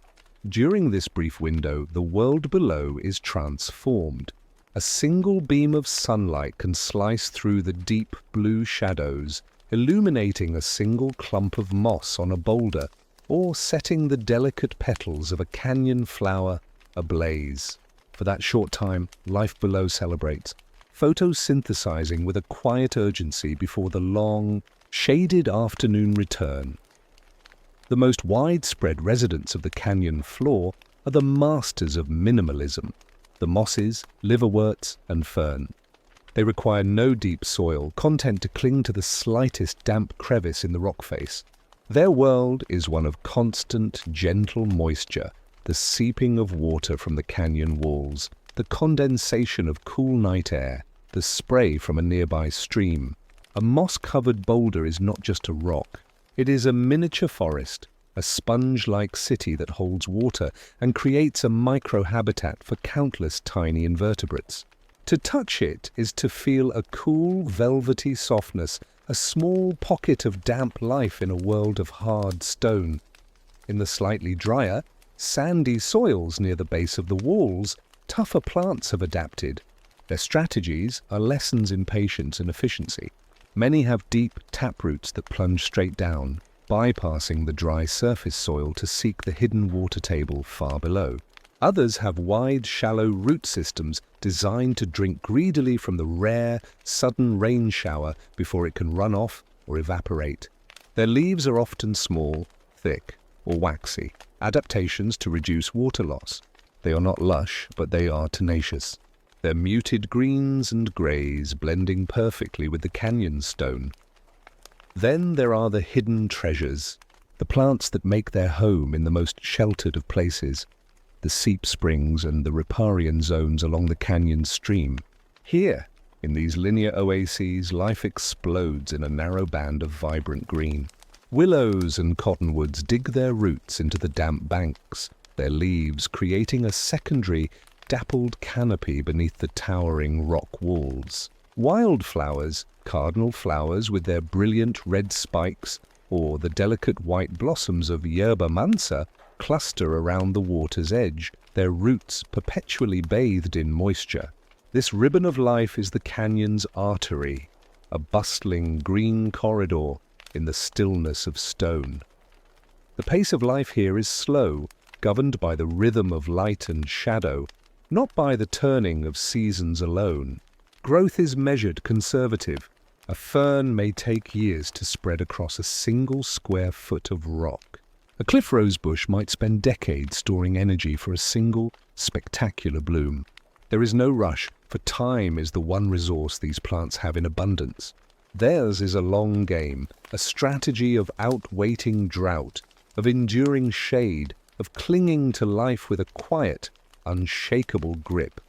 Speaker 1: During this brief window, the world below is transformed. A single beam of sunlight can slice through the deep blue shadows, illuminating a single clump of moss on a boulder, or setting the delicate petals of a canyon flower ablaze. For that short time, life below celebrates, photosynthesizing with a quiet urgency before the long, shaded afternoon return. The most widespread residents of the canyon floor are the masters of minimalism, the mosses, liverworts, and fern. They require no deep soil, content to cling to the slightest damp crevice in the rock face. Their world is one of constant, gentle moisture, the seeping of water from the canyon walls, the condensation of cool night air, the spray from a nearby stream. A moss-covered boulder is not just a rock. It is a miniature forest, a sponge-like city that holds water and creates a microhabitat for countless tiny invertebrates. To touch it is to feel a cool, velvety softness, a small pocket of damp life in a world of hard stone. In the slightly drier, sandy soils near the base of the walls, tougher plants have adapted. Their strategies are lessons in patience and efficiency. Many have deep taproots that plunge straight down, bypassing the dry surface soil to seek the hidden water table far below. Others have wide, shallow root systems designed to drink greedily from the rare, sudden rain shower before it can run off or evaporate. Their leaves are often small, thick, or waxy, adaptations to reduce water loss. They are not lush, but they are tenacious. Their muted greens and greys blending perfectly with the canyon stone. Then there are the hidden treasures, the plants that make their home in the most sheltered of places, the seep springs and the riparian zones along the canyon stream. Here, in these linear oases, life explodes in a narrow band of vibrant green. Willows and cottonwoods dig their roots into the damp banks, their leaves creating a secondary, dappled canopy beneath the towering rock walls. Wildflowers, cardinal flowers with their brilliant red spikes, or the delicate white blossoms of yerba mansa, cluster around the water's edge, their roots perpetually bathed in moisture. This ribbon of life is the canyon's artery, a bustling green corridor in the stillness of stone. The pace of life here is slow, governed by the rhythm of light and shadow, not by the turning of seasons alone. Growth is measured, conservative. A fern may take years to spread across a single square foot of rock. A cliff rosebush might spend decades storing energy for a single, spectacular bloom. There is no rush, for time is the one resource these plants have in abundance. Theirs is a long game, a strategy of outwaiting drought, of enduring shade, of clinging to life with a quiet, unshakable grip.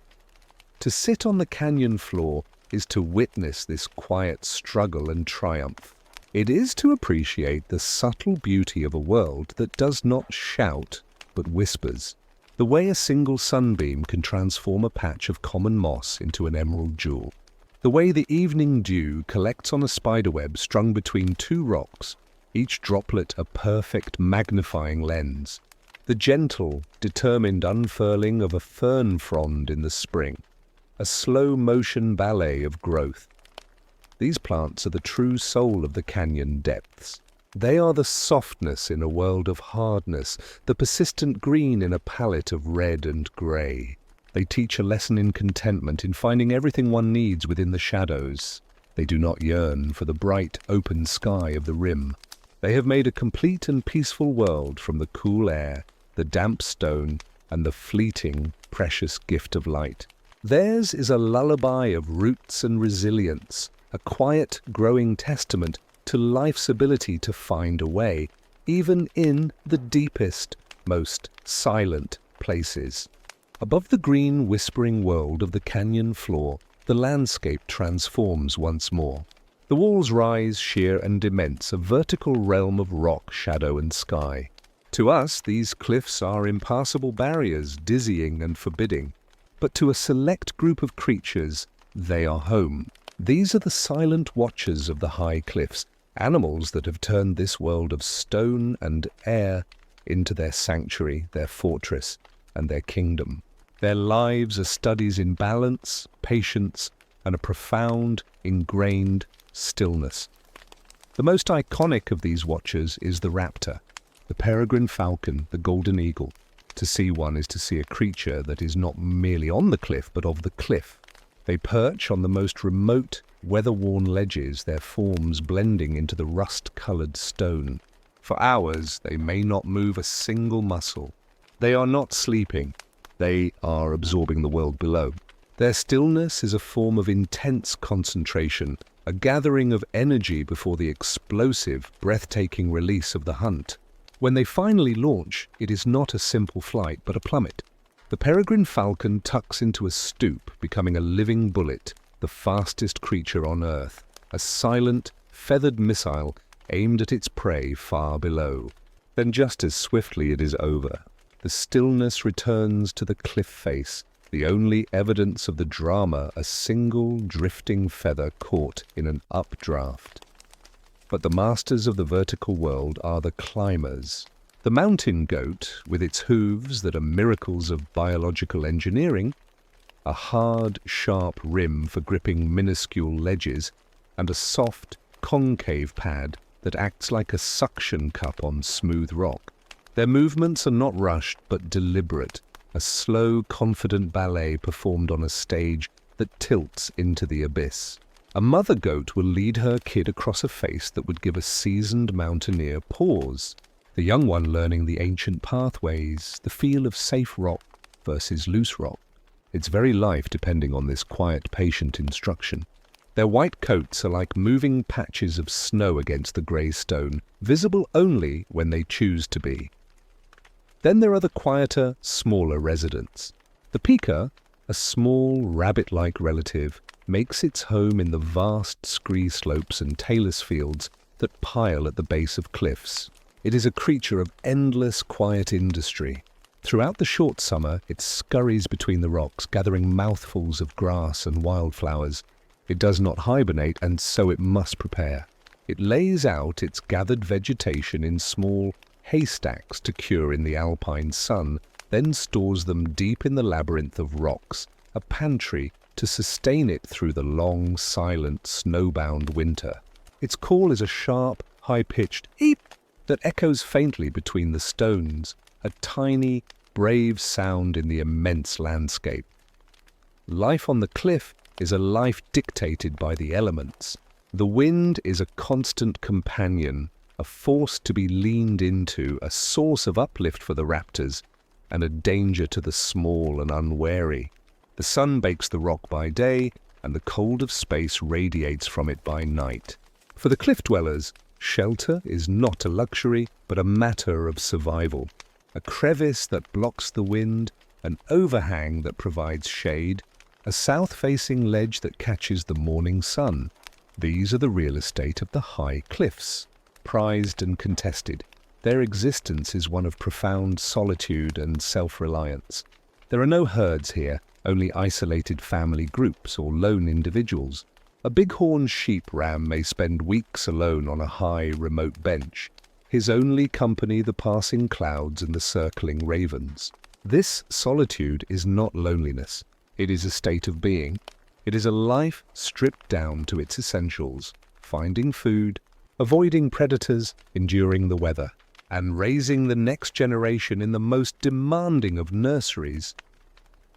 Speaker 1: To sit on the canyon floor is to witness this quiet struggle and triumph. It is to appreciate the subtle beauty of a world that does not shout, but whispers. The way a single sunbeam can transform a patch of common moss into an emerald jewel. The way the evening dew collects on a spiderweb strung between two rocks, each droplet a perfect magnifying lens. The gentle, determined unfurling of a fern frond in the spring. A slow-motion ballet of growth. These plants are the true soul of the canyon depths. They are the softness in a world of hardness, the persistent green in a palette of red and grey. They teach a lesson in contentment, in finding everything one needs within the shadows. They do not yearn for the bright, open sky of the rim. They have made a complete and peaceful world from the cool air, the damp stone, and the fleeting, precious gift of light. Theirs is a lullaby of roots and resilience, a quiet, growing testament to life's ability to find a way, even in the deepest, most silent places. Above the green, whispering world of the canyon floor, the landscape transforms once more. The walls rise sheer and immense, a vertical realm of rock, shadow, and sky. To us, these cliffs are impassable barriers, dizzying and forbidding. But to a select group of creatures, they are home. These are the silent watchers of the high cliffs, animals that have turned this world of stone and air into their sanctuary, their fortress, and their kingdom. Their lives are studies in balance, patience, and a profound, ingrained stillness. The most iconic of these watchers is the raptor, the peregrine falcon, the golden eagle. To see one is to see a creature that is not merely on the cliff, but of the cliff. They perch on the most remote, weather-worn ledges, their forms blending into the rust-colored stone. For hours, they may not move a single muscle. They are not sleeping. They are absorbing the world below. Their stillness is a form of intense concentration, a gathering of energy before the explosive, breathtaking release of the hunt. When they finally launch, it is not a simple flight, but a plummet. The peregrine falcon tucks into a stoop, becoming a living bullet, the fastest creature on Earth, a silent, feathered missile aimed at its prey far below. Then just as swiftly it is over. The stillness returns to the cliff face, the only evidence of the drama a single drifting feather caught in an updraft. But the masters of the vertical world are the climbers. The mountain goat, with its hooves that are miracles of biological engineering, a hard, sharp rim for gripping minuscule ledges, and a soft, concave pad that acts like a suction cup on smooth rock. Their movements are not rushed but deliberate, a slow, confident ballet performed on a stage that tilts into the abyss. A mother goat will lead her kid across a face that would give a seasoned mountaineer pause, the young one learning the ancient pathways, the feel of safe rock versus loose rock, its very life depending on this quiet, patient instruction. Their white coats are like moving patches of snow against the grey stone, visible only when they choose to be. Then there are the quieter, smaller residents. The pika, a small, rabbit-like relative, makes its home in the vast scree slopes and talus fields that pile at the base of cliffs. It is a creature of endless, quiet industry. Throughout the short summer, it scurries between the rocks, gathering mouthfuls of grass and wildflowers. It does not hibernate, and so it must prepare. It lays out its gathered vegetation in small haystacks to cure in the alpine sun, then stores them deep in the labyrinth of rocks, a pantry to sustain it through the long, silent, snowbound winter. Its call is a sharp, high-pitched eep that echoes faintly between the stones, a tiny, brave sound in the immense landscape. Life on the cliff is a life dictated by the elements. The wind is a constant companion, a force to be leaned into, a source of uplift for the raptors, and a danger to the small and unwary. The sun bakes the rock by day, and the cold of space radiates from it by night. For the cliff dwellers, shelter is not a luxury, but a matter of survival. A crevice that blocks the wind, an overhang that provides shade, a south-facing ledge that catches the morning sun. These are the real estate of the high cliffs, prized and contested. Their existence is one of profound solitude and self-reliance. There are no herds here, only isolated family groups or lone individuals. A bighorn sheep ram may spend weeks alone on a high, remote bench, his only company the passing clouds and the circling ravens. This solitude is not loneliness. It is a state of being. It is a life stripped down to its essentials, finding food, avoiding predators, enduring the weather, and raising the next generation in the most demanding of nurseries.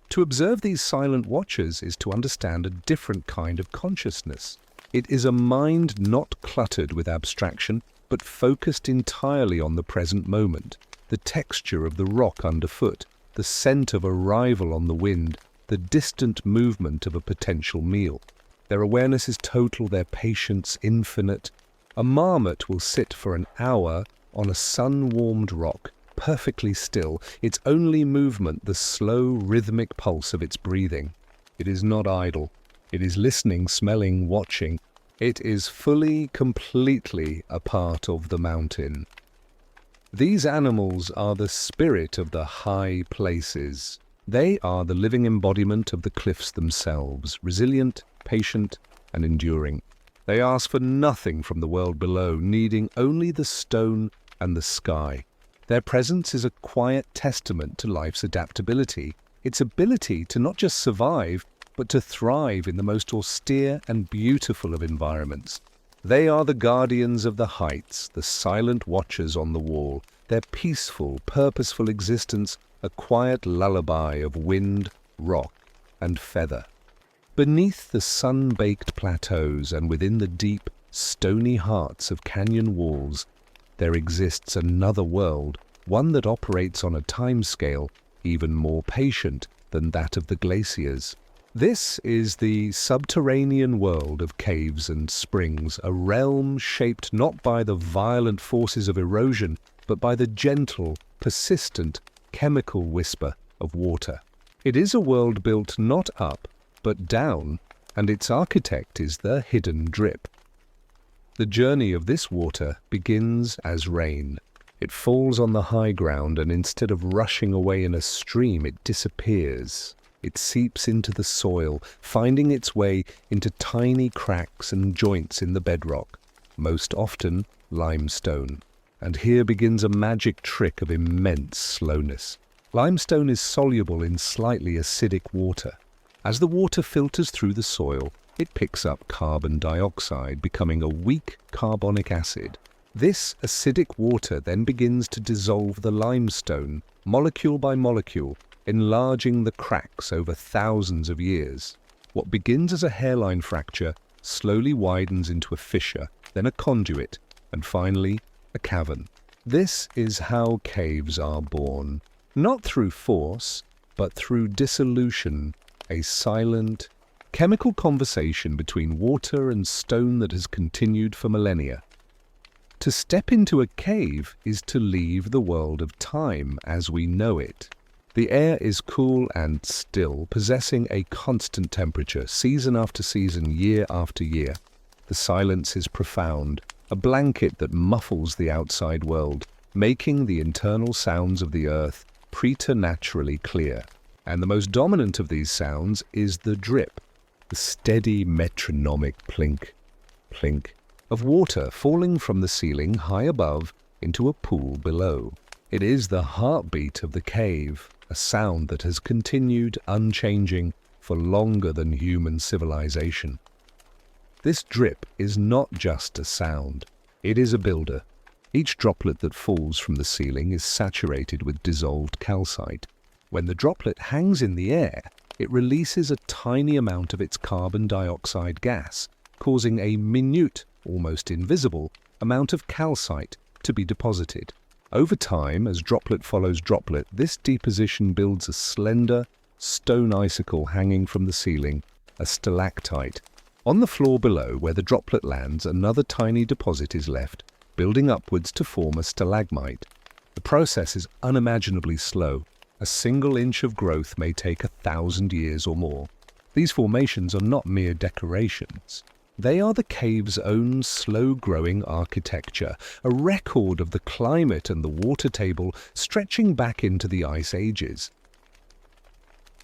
Speaker 1: To observe these silent watchers is to understand a different kind of consciousness. It is a mind not cluttered with abstraction, but focused entirely on the present moment, the texture of the rock underfoot, the scent of arrival on the wind, the distant movement of a potential meal. Their awareness is total, their patience infinite. A marmot will sit for an hour on a sun-warmed rock, perfectly still, its only movement the slow, rhythmic pulse of its breathing. It is not idle. It is listening, smelling, watching. It is fully, completely a part of the mountain. These animals are the spirit of the high places. They are the living embodiment of the cliffs themselves, resilient, patient, and enduring. They ask for nothing from the world below, needing only the stone and the sky. Their presence is a quiet testament to life's adaptability, its ability to not just survive, but to thrive in the most austere and beautiful of environments. They are the guardians of the heights, the silent watchers on the wall, their peaceful, purposeful existence a quiet lullaby of wind, rock, and feather. Beneath the sun-baked plateaus and within the deep, stony hearts of canyon walls, there exists another world, one that operates on a timescale even more patient than that of the glaciers. This is the subterranean world of caves and springs, a realm shaped not by the violent forces of erosion, but by the gentle, persistent, chemical whisper of water. It is a world built not up, but down, and its architect is the hidden drip. The journey of this water begins as rain. It falls on the high ground, and instead of rushing away in a stream, it disappears. It seeps into the soil, finding its way into tiny cracks and joints in the bedrock, most often limestone. And here begins a magic trick of immense slowness. Limestone is soluble in slightly acidic water. As the water filters through the soil, it picks up carbon dioxide, becoming a weak carbonic acid. This acidic water then begins to dissolve the limestone, molecule by molecule, enlarging the cracks over thousands of years. What begins as a hairline fracture slowly widens into a fissure, then a conduit, and finally a cavern. This is how caves are born, not through force, but through dissolution, a silent, chemical conversation between water and stone that has continued for millennia. To step into a cave is to leave the world of time as we know it. The air is cool and still, possessing a constant temperature, season after season, year after year. The silence is profound, a blanket that muffles the outside world, making the internal sounds of the earth preternaturally clear. And the most dominant of these sounds is the drip, the steady metronomic plink, plink, of water falling from the ceiling high above into a pool below. It is the heartbeat of the cave, a sound that has continued unchanging for longer than human civilization. This drip is not just a sound, it is a builder. Each droplet that falls from the ceiling is saturated with dissolved calcite. When the droplet hangs in the air, it releases a tiny amount of its carbon dioxide gas, causing a minute, almost invisible, amount of calcite to be deposited. Over time, as droplet follows droplet, this deposition builds a slender, stone icicle hanging from the ceiling, a stalactite. On the floor below, where the droplet lands, another tiny deposit is left, building upwards to form a stalagmite. The process is unimaginably slow. A single inch of growth may take 1,000 years or more. These formations are not mere decorations. They are the cave's own slow-growing architecture, a record of the climate and the water table stretching back into the ice ages.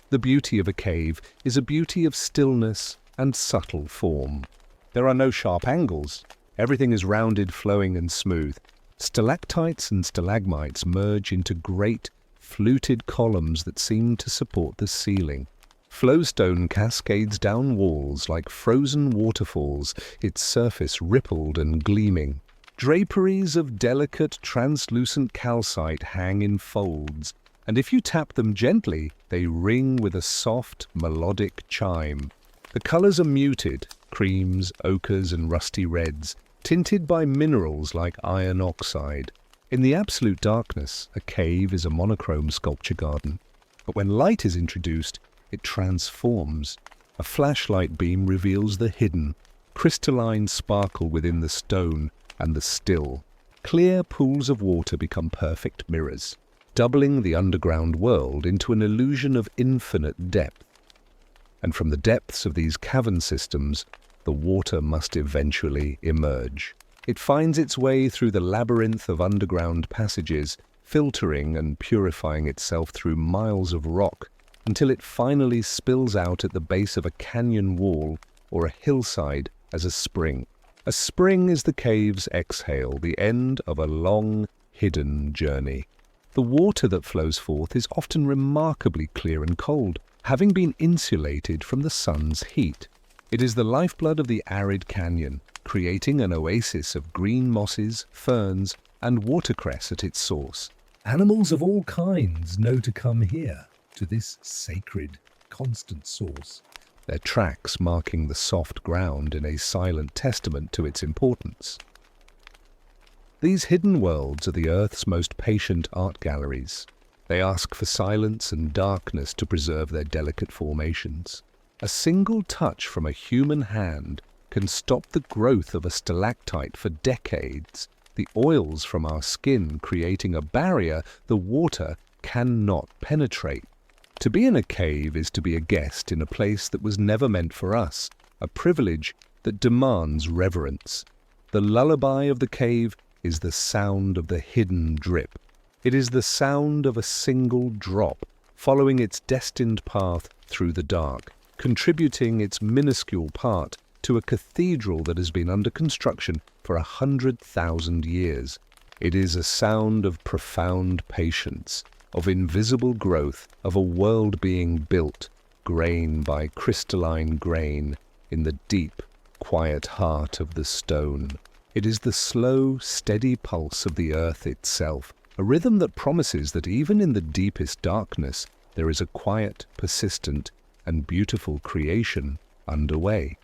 Speaker 1: The beauty of a cave is a beauty of stillness and subtle form. There are no sharp angles. Everything is rounded, flowing, and smooth. Stalactites and stalagmites merge into great, fluted columns that seem to support the ceiling. Flowstone cascades down walls like frozen waterfalls, its surface rippled and gleaming. Draperies of delicate, translucent calcite hang in folds, and if you tap them gently, they ring with a soft, melodic chime. The colors are muted, creams, ochres, and rusty reds, tinted by minerals like iron oxide. In the absolute darkness, a cave is a monochrome sculpture garden. But when light is introduced, it transforms. A flashlight beam reveals the hidden, crystalline sparkle within the stone and the still. Clear pools of water become perfect mirrors, doubling the underground world into an illusion of infinite depth. And from the depths of these cavern systems, the water must eventually emerge. It finds its way through the labyrinth of underground passages, filtering and purifying itself through miles of rock, until it finally spills out at the base of a canyon wall or a hillside as a spring. A spring is the cave's exhale, the end of a long, hidden journey. The water that flows forth is often remarkably clear and cold, having been insulated from the sun's heat. It is the lifeblood of the arid canyon, creating an oasis of green mosses, ferns, and watercress at its source.
Speaker 2: Animals of all kinds know to come here, to this sacred, constant source.
Speaker 1: Their tracks marking the soft ground in a silent testament to its importance. These hidden worlds are the Earth's most patient art galleries. They ask for silence and darkness to preserve their delicate formations. A single touch from a human hand can stop the growth of a stalactite for decades, the oils from our skin creating a barrier the water cannot penetrate. To be in a cave is to be a guest in a place that was never meant for us, a privilege that demands reverence. The lullaby of the cave is the sound of the hidden drip. It is the sound of a single drop, following its destined path through the dark, contributing its minuscule part to a cathedral that has been under construction for 100,000 years. It is a sound of profound patience, of invisible growth, of a world being built, grain by crystalline grain, in the deep, quiet heart of the stone. It is the slow, steady pulse of the earth itself, a rhythm that promises that even in the deepest darkness, there is a quiet, persistent, and beautiful creation underway.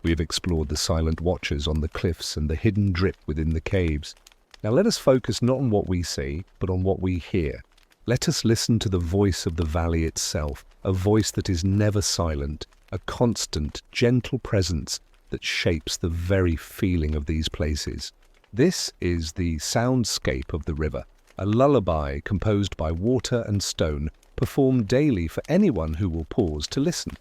Speaker 1: We have explored the silent watchers on the cliffs and the hidden drip within the caves. Now let us focus not on what we see, but on what we hear. Let us listen to the voice of the valley itself, a voice that is never silent, a constant, gentle presence that shapes the very feeling of these places. This is the soundscape of the river, a lullaby composed by water and stone, performed daily for anyone who will pause to listen.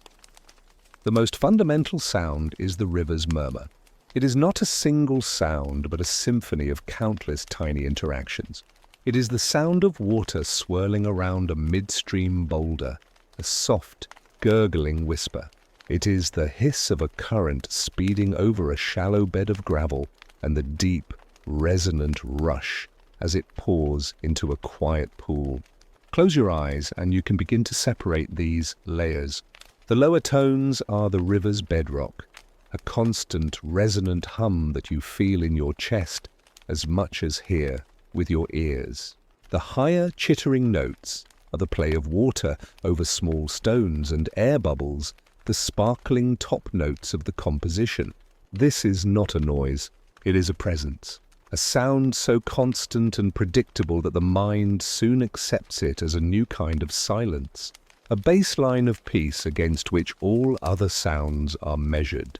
Speaker 1: The most fundamental sound is the river's murmur. It is not a single sound, but a symphony of countless tiny interactions. It is the sound of water swirling around a midstream boulder, a soft, gurgling whisper. It is the hiss of a current speeding over a shallow bed of gravel and the deep, resonant rush as it pours into a quiet pool. Close your eyes and you can begin to separate these layers. The lower tones are the river's bedrock, a constant, resonant hum that you feel in your chest as much as hear with your ears. The higher, chittering notes are the play of water over small stones and air bubbles, the sparkling top notes of the composition. This is not a noise, it is a presence, a sound so constant and predictable that the mind soon accepts it as a new kind of silence. A baseline of peace against which all other sounds are measured.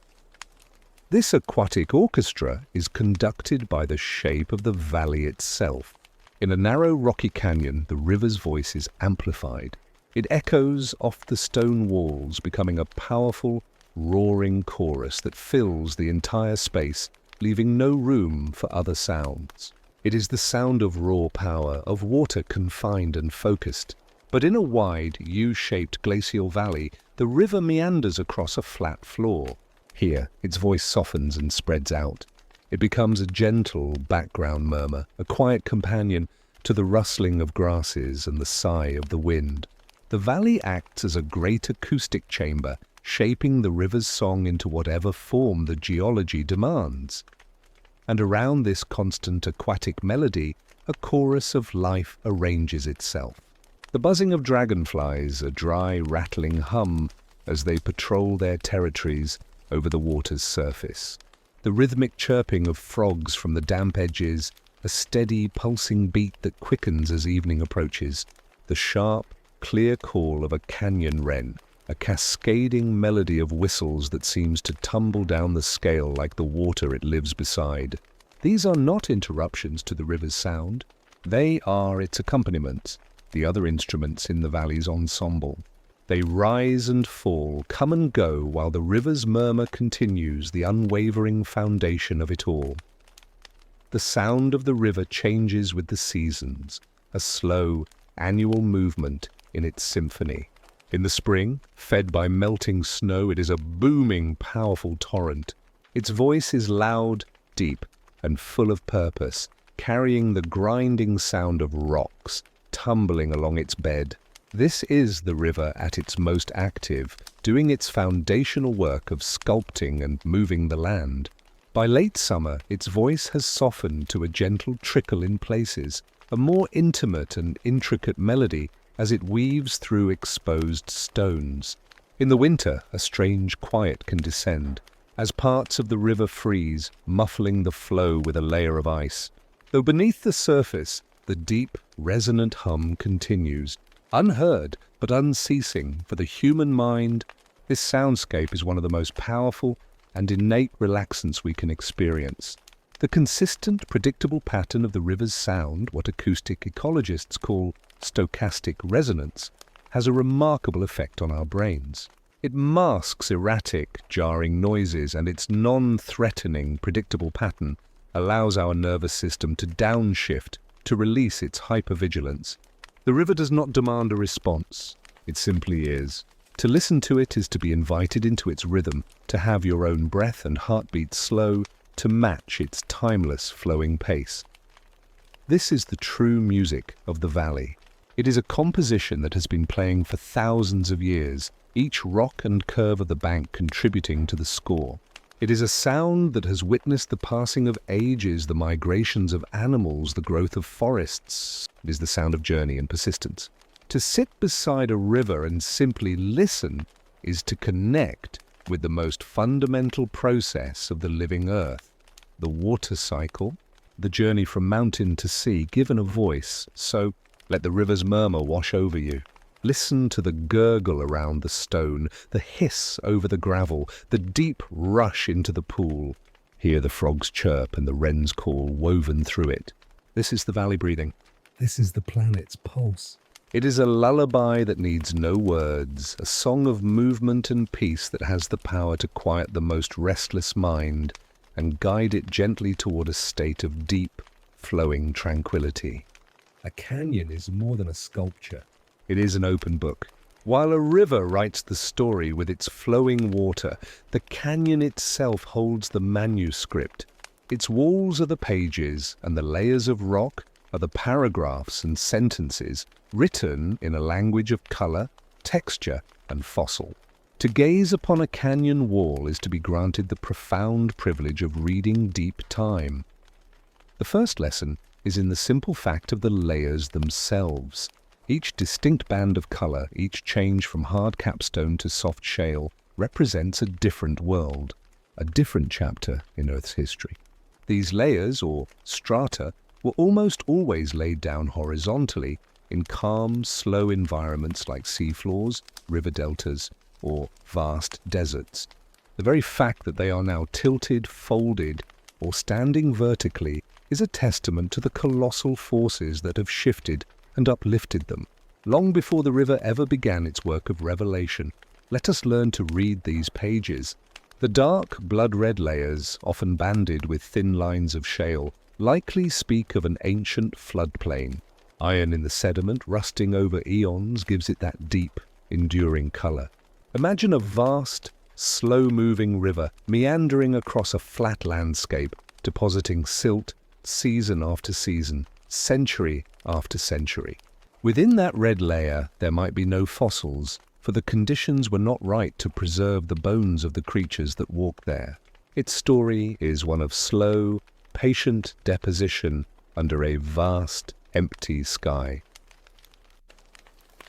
Speaker 1: This aquatic orchestra is conducted by the shape of the valley itself. In a narrow rocky canyon, the river's voice is amplified. It echoes off the stone walls, becoming a powerful, roaring chorus that fills the entire space, leaving no room for other sounds. It is the sound of raw power, of water confined and focused. But in a wide, U-shaped glacial valley, the river meanders across a flat floor. Here, its voice softens and spreads out. It becomes a gentle background murmur, a quiet companion to the rustling of grasses and the sigh of the wind. The valley acts as a great acoustic chamber, shaping the river's song into whatever form the geology demands. And around this constant aquatic melody, a chorus of life arranges itself. The buzzing of dragonflies, a dry, rattling hum as they patrol their territories over the water's surface. The rhythmic chirping of frogs from the damp edges, a steady, pulsing beat that quickens as evening approaches. The sharp, clear call of a canyon wren, a cascading melody of whistles that seems to tumble down the scale like the water it lives beside. These are not interruptions to the river's sound. They are its accompaniments, the other instruments in the valley's ensemble. They rise and fall, come and go, while the river's murmur continues, the unwavering foundation of it all. The sound of the river changes with the seasons, a slow, annual movement in its symphony. In the spring, fed by melting snow, it is a booming, powerful torrent. Its voice is loud, deep, and full of purpose, carrying the grinding sound of rocks tumbling along its bed. This is the river at its most active, doing its foundational work of sculpting and moving the land. By late summer, its voice has softened to a gentle trickle in places, a more intimate and intricate melody as it weaves through exposed stones. In the winter, a strange quiet can descend, as parts of the river freeze, muffling the flow with a layer of ice. Though beneath the surface, the deep, resonant hum continues, unheard but unceasing for the human mind. This soundscape is one of the most powerful and innate relaxants we can experience. The consistent, predictable pattern of the river's sound, what acoustic ecologists call stochastic resonance, has a remarkable effect on our brains. It masks erratic, jarring noises, and its non-threatening, predictable pattern allows our nervous system to downshift, to release its hypervigilance. The river does not demand a response. It simply is. To listen to it is to be invited into its rhythm, to have your own breath and heartbeat slow, to match its timeless flowing pace. This is the true music of the valley. It is a composition that has been playing for thousands of years, each rock and curve of the bank contributing to the score. It is a sound that has witnessed the passing of ages, the migrations of animals, the growth of forests. It is the sound of journey and persistence. To sit beside a river and simply listen is to connect with the most fundamental process of the living earth, the water cycle, the journey from mountain to sea, given a voice. So let the river's murmur wash over you. Listen to the gurgle around the stone, the hiss over the gravel, the deep rush into the pool. Hear the frogs chirp and the wren's call woven through it. This is the valley breathing.
Speaker 2: This is the planet's pulse.
Speaker 1: It is a lullaby that needs no words, a song of movement and peace that has the power to quiet the most restless mind and guide it gently toward a state of deep, flowing tranquility.
Speaker 2: A canyon is more than a sculpture.
Speaker 1: It is an open book. While a river writes the story with its flowing water, the canyon itself holds the manuscript. Its walls are the pages, and the layers of rock are the paragraphs and sentences written in a language of color, texture, and fossil. To gaze upon a canyon wall is to be granted the profound privilege of reading deep time. The first lesson is in the simple fact of the layers themselves. Each distinct band of color, each change from hard capstone to soft shale, represents a different world, a different chapter in Earth's history. These layers, or strata, were almost always laid down horizontally in calm, slow environments like seafloors, river deltas, or vast deserts. The very fact that they are now tilted, folded, or standing vertically is a testament to the colossal forces that have shifted and uplifted them. Long before the river ever began its work of revelation, let us learn to read these pages. The dark, blood-red layers, often banded with thin lines of shale, likely speak of an ancient floodplain. Iron in the sediment, rusting over eons, gives it that deep, enduring color. Imagine a vast, slow-moving river meandering across a flat landscape, depositing silt season after season, century after century. Within that red layer, there might be no fossils, for the conditions were not right to preserve the bones of the creatures that walked there. Its story is one of slow, patient deposition under a vast, empty sky.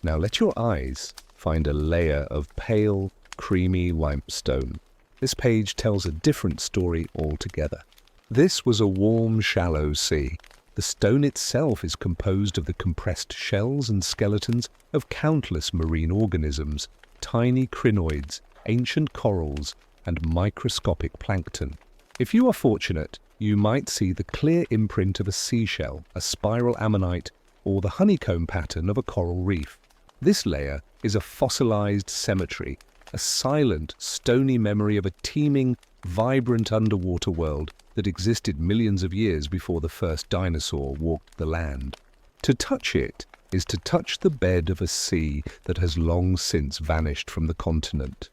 Speaker 1: Now let your eyes find a layer of pale, creamy limestone. This page tells a different story altogether. This was a warm, shallow sea. The stone itself is composed of the compressed shells and skeletons of countless marine organisms, tiny crinoids, ancient corals, and microscopic plankton. If you are fortunate, you might see the clear imprint of a seashell, a spiral ammonite, or the honeycomb pattern of a coral reef. This layer is a fossilized cemetery, a silent, stony memory of a teeming, vibrant underwater world that existed millions of years before the first dinosaur walked the land. To touch it is to touch the bed of a sea that has long since vanished from the continent.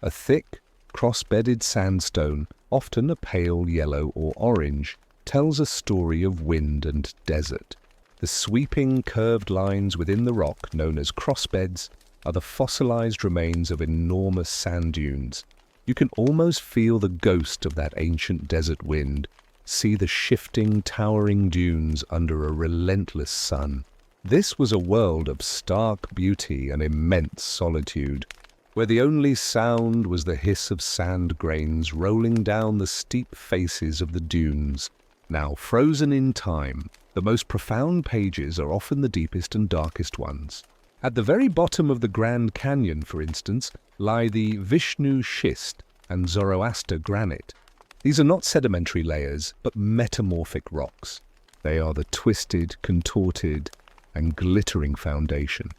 Speaker 1: A thick, cross-bedded sandstone, often a pale yellow or orange, tells a story of wind and desert. The sweeping, curved lines within the rock, known as crossbeds, are the fossilized remains of enormous sand dunes. You can almost feel the ghost of that ancient desert wind, see the shifting, towering dunes under a relentless sun. This was a world of stark beauty and immense solitude, where the only sound was the hiss of sand grains rolling down the steep faces of the dunes. Now frozen in time, the most profound pages are often the deepest and darkest ones. At the very bottom of the Grand Canyon, for instance, lie the Vishnu schist and Zoroaster granite. These are not sedimentary layers, but metamorphic rocks. They are the twisted, contorted, and glittering foundation.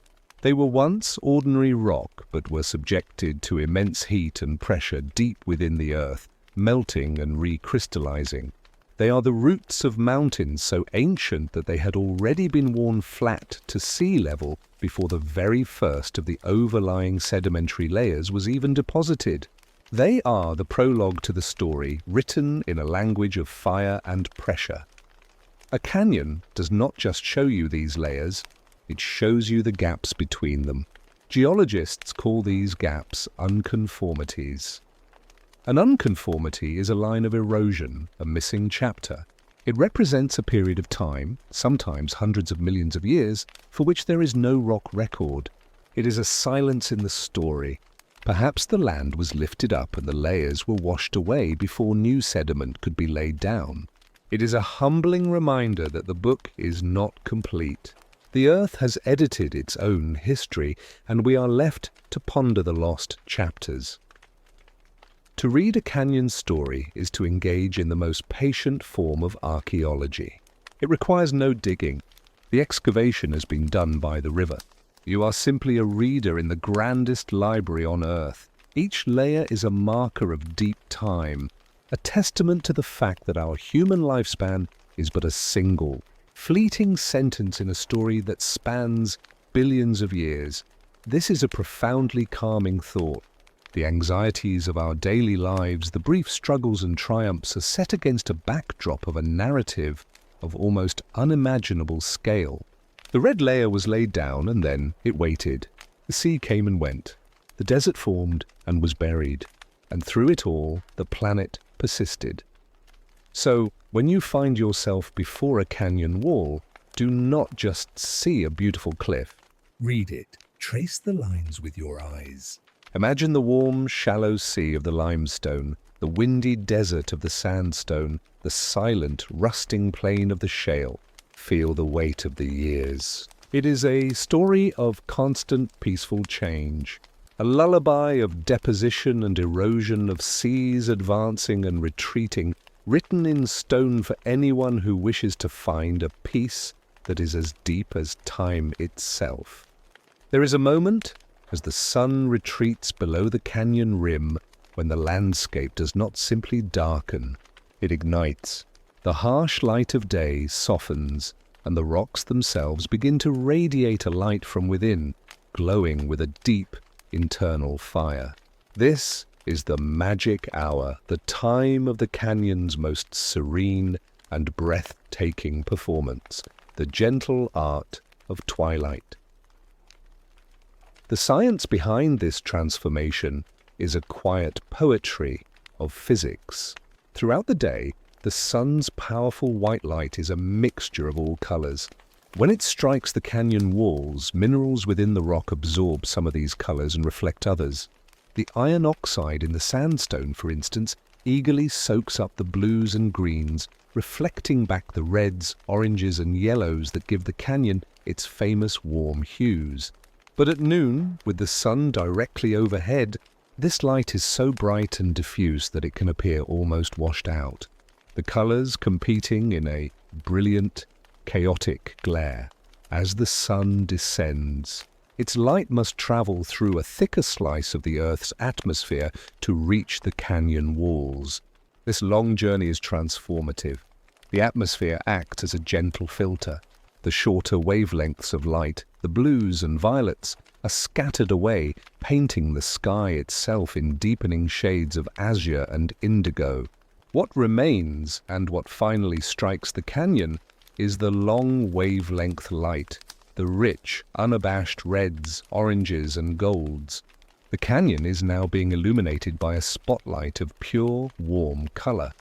Speaker 1: They were once ordinary rock, but were subjected to immense heat and pressure deep within the earth, melting and recrystallizing. They are the roots of mountains so ancient that they had already been worn flat to sea level before the very first of the overlying sedimentary layers was even deposited. They are the prologue to the story, written in a language of fire and pressure. A canyon does not just show you these layers, it shows you the gaps between them. Geologists call these gaps unconformities. An unconformity is a line of erosion, a missing chapter. It represents a period of time, sometimes hundreds of millions of years, for which there is no rock record. It is a silence in the story. Perhaps the land was lifted up and the layers were washed away before new sediment could be laid down. It is a humbling reminder that the book is not complete. The earth has edited its own history, and we are left to ponder the lost chapters. To read a canyon story is to engage in the most patient form of archaeology. It requires no digging. The excavation has been done by the river. You are simply a reader in the grandest library on earth. Each layer is a marker of deep time, a testament to the fact that our human lifespan is but a single, fleeting sentence in a story that spans billions of years. This is a profoundly calming thought. The anxieties of our daily lives, the brief struggles and triumphs are set against a backdrop of a narrative of almost unimaginable scale. The red layer was laid down and then it waited. The sea came and went. The desert formed and was buried. And through it all, the planet persisted. So, when you find yourself before a canyon wall, do not just see a beautiful cliff.
Speaker 2: Read it. Trace the lines with your eyes.
Speaker 1: Imagine the warm, shallow sea of the limestone, the windy desert of the sandstone, the silent, rusting plain of the shale. Feel the weight of the years. It is a story of constant, peaceful change, a lullaby of deposition and erosion, of seas advancing and retreating, written in stone for anyone who wishes to find a peace that is as deep as time itself. There is a moment as the sun retreats below the canyon rim, when the landscape does not simply darken, it ignites. The harsh light of day softens, and the rocks themselves begin to radiate a light from within, glowing with a deep internal fire. This is the magic hour, the time of the canyon's most serene and breathtaking performance, the gentle art of twilight. The science behind this transformation is a quiet poetry of physics. Throughout the day, the sun's powerful white light is a mixture of all colors. When it strikes the canyon walls, minerals within the rock absorb some of these colors and reflect others. The iron oxide in the sandstone, for instance, eagerly soaks up the blues and greens, reflecting back the reds, oranges, and yellows that give the canyon its famous warm hues. But at noon, with the sun directly overhead, this light is so bright and diffuse that it can appear almost washed out, the colors competing in a brilliant, chaotic glare. As the sun descends, its light must travel through a thicker slice of the Earth's atmosphere to reach the canyon walls. This long journey is transformative. The atmosphere acts as a gentle filter. The shorter wavelengths of light, the blues and violets, are scattered away, painting the sky itself in deepening shades of azure and indigo. What remains, and what finally strikes the canyon, is the long wavelength light, the rich, unabashed reds, oranges, and golds. The canyon is now being illuminated by a spotlight of pure, warm color.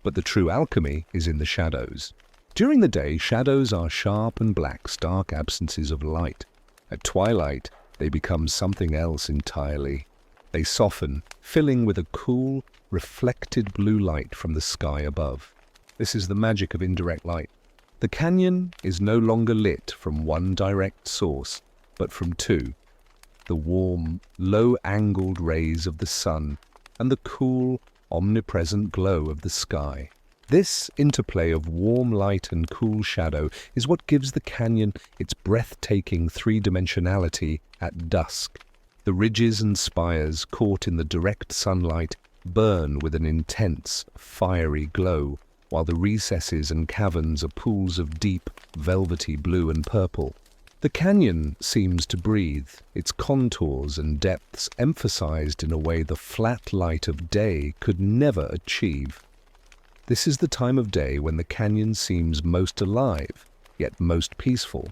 Speaker 1: But the true alchemy is in the shadows. During the day, shadows are sharp and black, stark absences of light. At twilight, they become something else entirely. They soften, filling with a cool, reflected blue light from the sky above. This is the magic of indirect light. The canyon is no longer lit from one direct source, but from two: the warm, low-angled rays of the sun and the cool, omnipresent glow of the sky. This interplay of warm light and cool shadow is what gives the canyon its breathtaking three-dimensionality at dusk. The ridges and spires, caught in the direct sunlight, burn with an intense, fiery glow, while the recesses and caverns are pools of deep, velvety blue and purple. The canyon seems to breathe, its contours and depths emphasized in a way the flat light of day could never achieve. This is the time of day when the canyon seems most alive, yet most peaceful.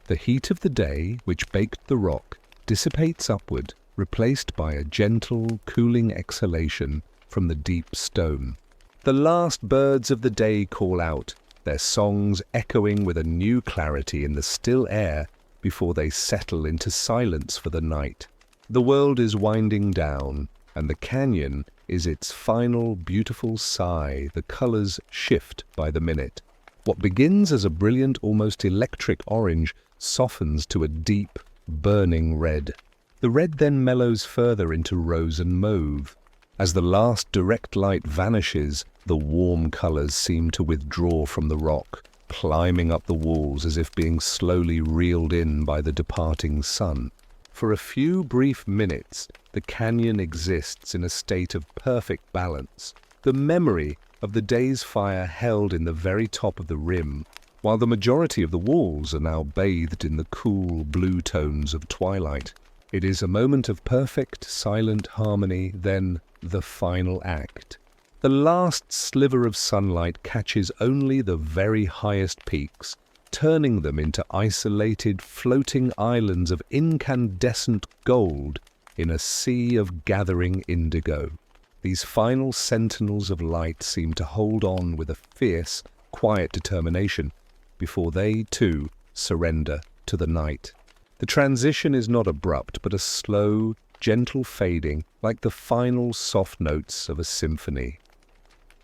Speaker 1: The heat of the day, which baked the rock, dissipates upward, replaced by a gentle, cooling exhalation from the deep stone. The last birds of the day call out, their songs echoing with a new clarity in the still air before they settle into silence for the night. The world is winding down, and the canyon is its final beautiful sigh. The colors shift by the minute. What begins as a brilliant, almost electric orange softens to a deep, burning red. The red then mellows further into rose and mauve. As the last direct light vanishes, the warm colors seem to withdraw from the rock, climbing up the walls as if being slowly reeled in by the departing sun. For a few brief minutes, the canyon exists in a state of perfect balance, the memory of the day's fire held in the very top of the rim, while the majority of the walls are now bathed in the cool blue tones of twilight. It is a moment of perfect, silent harmony, then the final act. The last sliver of sunlight catches only the very highest peaks, turning them into isolated, floating islands of incandescent gold in a sea of gathering indigo. These final sentinels of light seem to hold on with a fierce, quiet determination before they, too, surrender to the night. The transition is not abrupt, but a slow, gentle fading, like the final soft notes of a symphony.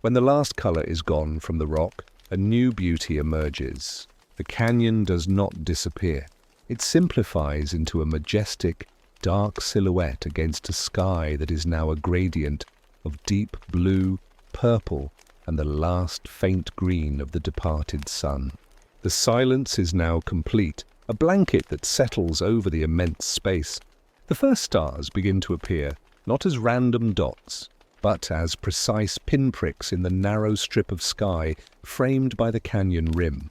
Speaker 1: When the last color is gone from the rock, a new beauty emerges. The canyon does not disappear. It simplifies into a majestic, dark silhouette against a sky that is now a gradient of deep blue, purple, and the last faint green of the departed sun. The silence is now complete, a blanket that settles over the immense space. The first stars begin to appear, not as random dots, but as precise pinpricks in the narrow strip of sky framed by the canyon rim.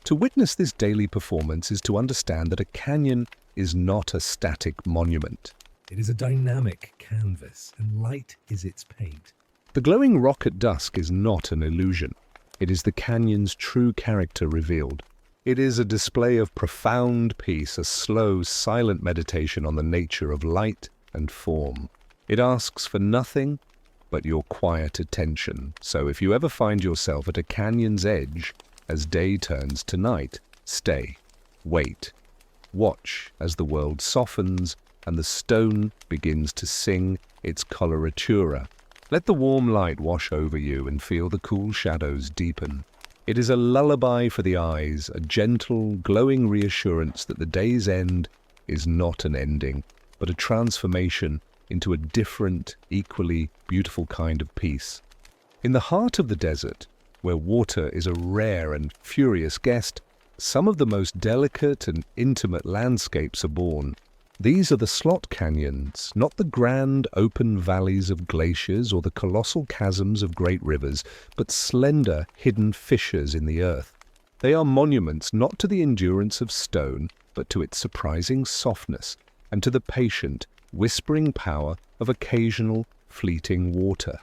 Speaker 1: To witness this daily performance is to understand that a canyon is not a static monument.
Speaker 2: It is a dynamic canvas, and light is its paint.
Speaker 1: The glowing rock at dusk is not an illusion. It is the canyon's true character revealed. It is a display of profound peace, a slow, silent meditation on the nature of light and form. It asks for nothing but your quiet attention. So if you ever find yourself at a canyon's edge as day turns to night, stay, wait, watch as the world softens and the stone begins to sing its coloratura. Let the warm light wash over you and feel the cool shadows deepen. It is a lullaby for the eyes, a gentle, glowing reassurance that the day's end is not an ending, but a transformation into a different, equally beautiful kind of peace. In the heart of the desert, where water is a rare and furious guest, some of the most delicate and intimate landscapes are born. These are the slot canyons, not the grand open valleys of glaciers or the colossal chasms of great rivers, but slender, hidden fissures in the earth. They are monuments not to the endurance of stone, but to its surprising softness and to the patient, whispering power of occasional, fleeting water.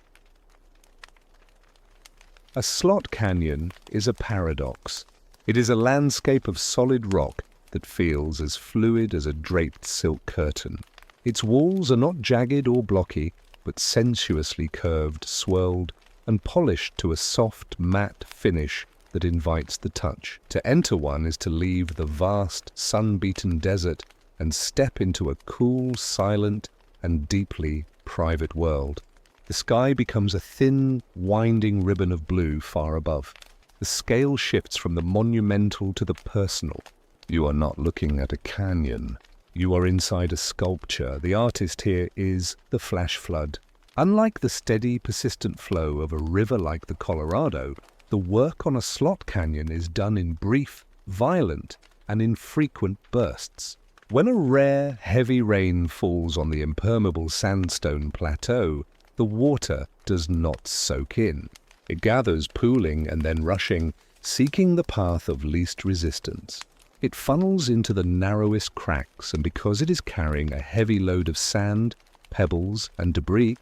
Speaker 1: A slot canyon is a paradox. It is a landscape of solid rock that feels as fluid as a draped silk curtain. Its walls are not jagged or blocky, but sensuously curved, swirled, and polished to a soft, matte finish that invites the touch. To enter one is to leave the vast, sun-beaten desert and step into a cool, silent, and deeply private world. The sky becomes a thin, winding ribbon of blue far above. The scale shifts from the monumental to the personal. You are not looking at a canyon. You are inside a sculpture. The artist here is the flash flood. Unlike the steady, persistent flow of a river like the Colorado, the work on a slot canyon is done in brief, violent, and infrequent bursts. When a rare, heavy rain falls on the impermeable sandstone plateau, the water does not soak in. It gathers, pooling and then rushing, seeking the path of least resistance. It funnels into the narrowest cracks, and because it is carrying a heavy load of sand, pebbles, and debris,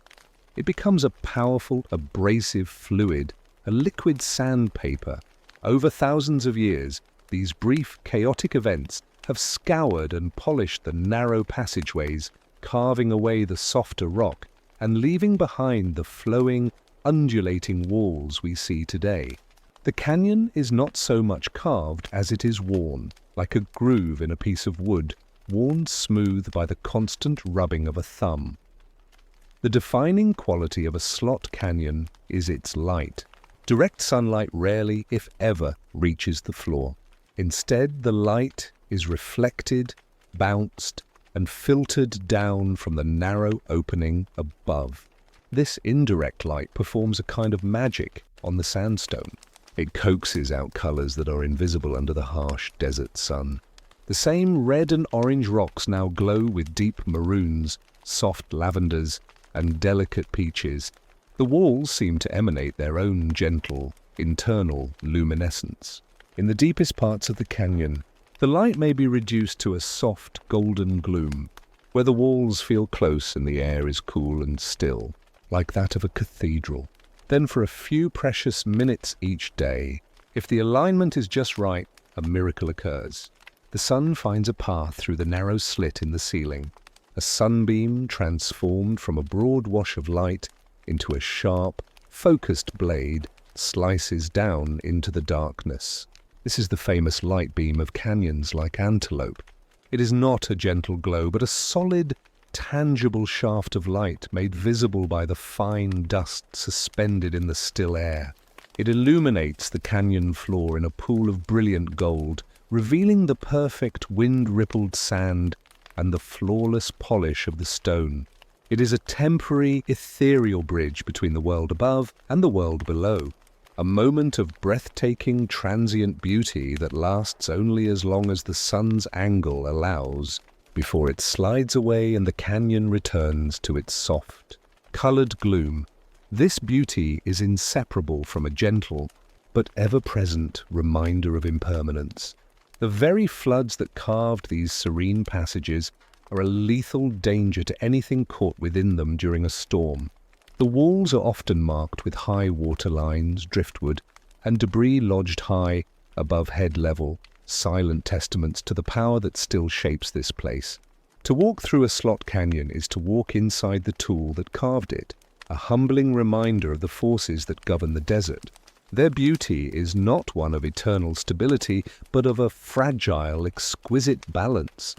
Speaker 1: it becomes a powerful, abrasive fluid, a liquid sandpaper. Over thousands of years, these brief, chaotic events have scoured and polished the narrow passageways, carving away the softer rock and leaving behind the flowing, undulating walls we see today. The canyon is not so much carved as it is worn, like a groove in a piece of wood, worn smooth by the constant rubbing of a thumb. The defining quality of a slot canyon is its light. Direct sunlight rarely, if ever, reaches the floor. Instead, the light is reflected, bounced, and filtered down from the narrow opening above. This indirect light performs a kind of magic on the sandstone. It coaxes out colors that are invisible under the harsh desert sun. The same red and orange rocks now glow with deep maroons, soft lavenders, and delicate peaches. The walls seem to emanate their own gentle, internal luminescence. In the deepest parts of the canyon, the light may be reduced to a soft golden gloom, where the walls feel close and the air is cool and still, like that of a cathedral. Then for a few precious minutes each day, if the alignment is just right, a miracle occurs. The sun finds a path through the narrow slit in the ceiling. A sunbeam transformed from a broad wash of light into a sharp, focused blade slices down into the darkness. This is the famous light beam of canyons like Antelope. It is not a gentle glow, but a solid, tangible shaft of light made visible by the fine dust suspended in the still air. It illuminates the canyon floor in a pool of brilliant gold, revealing the perfect wind-rippled sand and the flawless polish of the stone. It is a temporary, ethereal bridge between the world above and the world below, a moment of breathtaking, transient beauty that lasts only as long as the sun's angle allows, before it slides away and the canyon returns to its soft, colored gloom. This beauty is inseparable from a gentle, but ever-present reminder of impermanence. The very floods that carved these serene passages are a lethal danger to anything caught within them during a storm. The walls are often marked with high water lines, driftwood, and debris lodged high above head level, silent testaments to the power that still shapes this place. To walk through a slot canyon is to walk inside the tool that carved it, a humbling reminder of the forces that govern the desert. Their beauty is not one of eternal stability, but of a fragile, exquisite balance.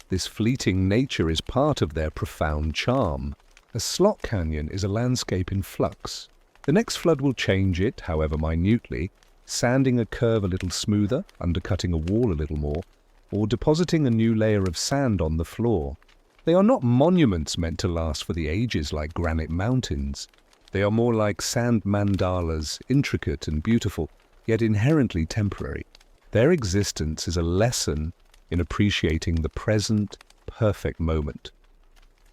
Speaker 1: This fleeting nature is part of their profound charm. A slot canyon is a landscape in flux. The next flood will change it, however minutely, sanding a curve a little smoother, undercutting a wall a little more, or depositing a new layer of sand on the floor. They are not monuments meant to last for the ages like granite mountains. They are more like sand mandalas, intricate and beautiful, yet inherently temporary. Their existence is a lesson in appreciating the present, perfect moment.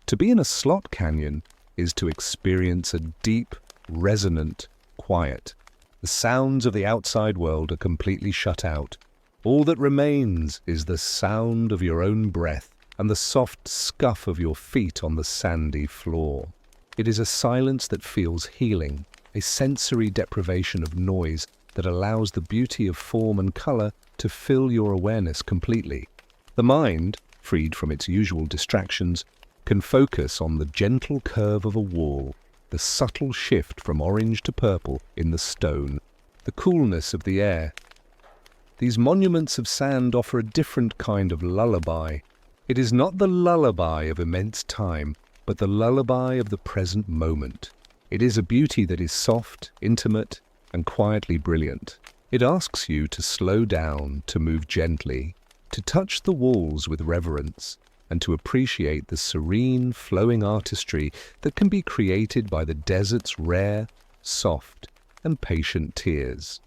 Speaker 1: To be in a slot canyon is to experience a deep, resonant quiet. The sounds of the outside world are completely shut out. All that remains is the sound of your own breath and the soft scuff of your feet on the sandy floor. It is a silence that feels healing, a sensory deprivation of noise that allows the beauty of form and color to fill your awareness completely. The mind, freed from its usual distractions, can focus on the gentle curve of a wall, the subtle shift from orange to purple in the stone, the coolness of the air. These monuments of sand offer a different kind of lullaby. It is not the lullaby of immense time, but the lullaby of the present moment. It is a beauty that is soft, intimate, and quietly brilliant. It asks you to slow down, to move gently, to touch the walls with reverence, and to appreciate the serene, flowing artistry that can be created by the desert's rare, soft, and patient tears.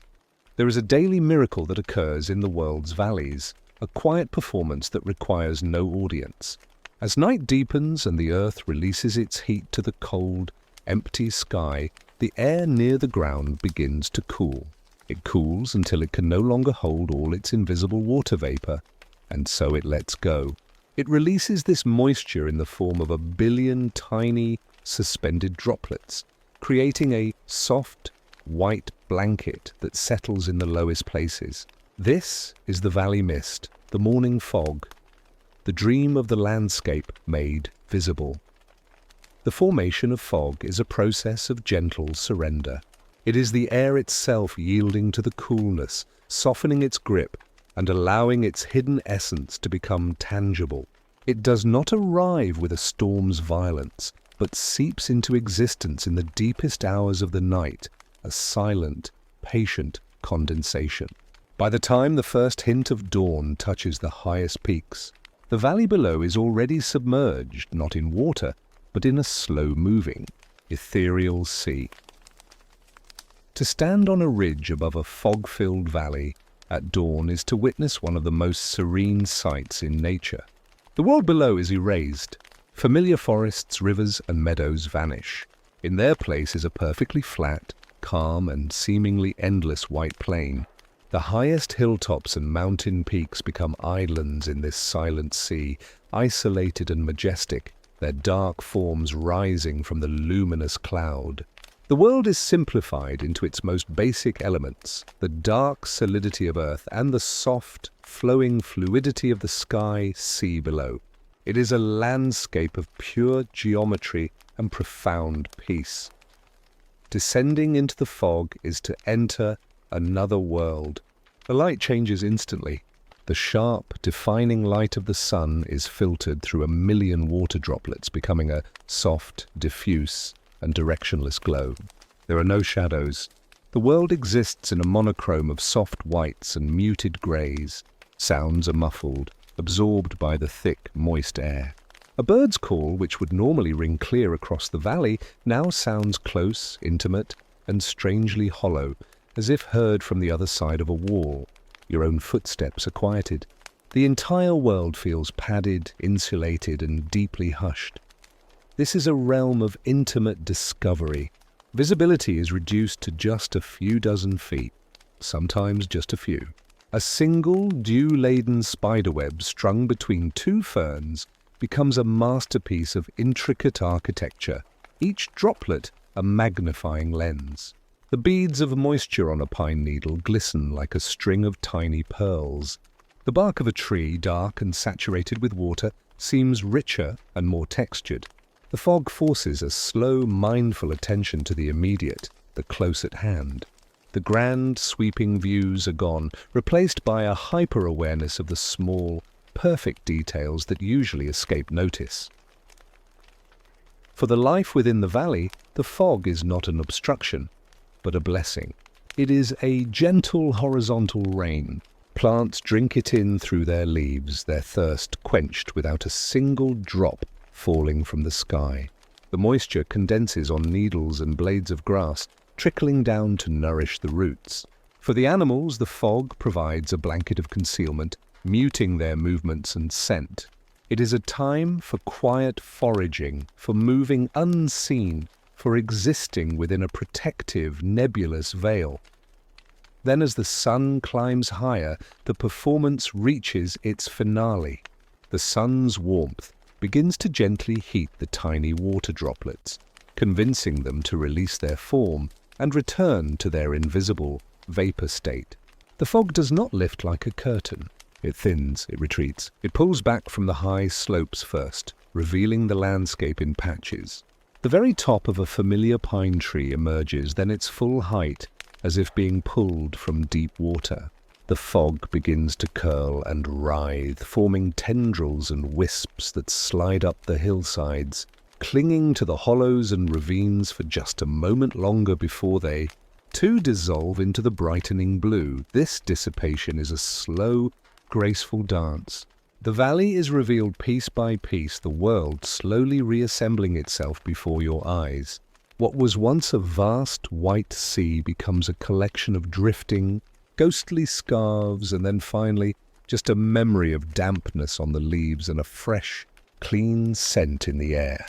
Speaker 1: There is a daily miracle that occurs in the world's valleys, a quiet performance that requires no audience. As night deepens and the earth releases its heat to the cold, empty sky, the air near the ground begins to cool. It cools until it can no longer hold all its invisible water vapor, and so it lets go. It releases this moisture in the form of a billion tiny, suspended droplets, creating a soft, white blanket that settles in the lowest places. This is the valley mist, the morning fog, the dream of the landscape made visible. The formation of fog is a process of gentle surrender. It is the air itself yielding to the coolness, softening its grip, and allowing its hidden essence to become tangible. It does not arrive with a storm's violence, but seeps into existence in the deepest hours of the night, a silent, patient condensation. By the time the first hint of dawn touches the highest peaks, the valley below is already submerged, not in water, but in a slow-moving, ethereal sea. To stand on a ridge above a fog-filled valley at dawn is to witness one of the most serene sights in nature. The world below is erased. Familiar forests, rivers, and meadows vanish. In their place is a perfectly flat, calm, and seemingly endless white plain. The highest hilltops and mountain peaks become islands in this silent sea, isolated and majestic, their dark forms rising from the luminous cloud. The world is simplified into its most basic elements, the dark solidity of earth and the soft, flowing fluidity of the sky sea below. It is a landscape of pure geometry and profound peace. Descending into the fog is to enter another world. The light changes instantly. The sharp, defining light of the sun is filtered through a million water droplets, becoming a soft, diffuse, and directionless glow. There are no shadows. The world exists in a monochrome of soft whites and muted greys. Sounds are muffled, absorbed by the thick, moist air. A bird's call, which would normally ring clear across the valley, now sounds close, intimate, and strangely hollow, as if heard from the other side of a wall. Your own footsteps are quieted. The entire world feels padded, insulated, and deeply hushed. This is a realm of intimate discovery. Visibility is reduced to just a few dozen feet, sometimes just a few. A single dew-laden spiderweb strung between two ferns becomes a masterpiece of intricate architecture, each droplet a magnifying lens. The beads of moisture on a pine needle glisten like a string of tiny pearls. The bark of a tree, dark and saturated with water, seems richer and more textured. The fog forces a slow, mindful attention to the immediate, the close at hand. The grand, sweeping views are gone, replaced by a hyper-awareness of the small, perfect details that usually escape notice. For the life within the valley, the fog is not an obstruction, but a blessing. It is a gentle horizontal rain. Plants drink it in through their leaves, their thirst quenched without a single drop falling from the sky. The moisture condenses on needles and blades of grass, trickling down to nourish the roots. For the animals, the fog provides a blanket of concealment, muting their movements and scent. It is a time for quiet foraging, for moving unseen, for existing within a protective, nebulous veil. Then as the sun climbs higher, the performance reaches its finale. The sun's warmth begins to gently heat the tiny water droplets, convincing them to release their form and return to their invisible vapor state. The fog does not lift like a curtain. It thins, it retreats. It pulls back from the high slopes first, revealing the landscape in patches. The very top of a familiar pine tree emerges, then its full height, as if being pulled from deep water. The fog begins to curl and writhe, forming tendrils and wisps that slide up the hillsides, clinging to the hollows and ravines for just a moment longer before they, too, dissolve into the brightening blue. This dissipation is a slow, graceful dance. The valley is revealed piece by piece, the world slowly reassembling itself before your eyes. What was once a vast white sea becomes a collection of drifting, ghostly scarves, and then finally just a memory of dampness on the leaves and a fresh, clean scent in the air.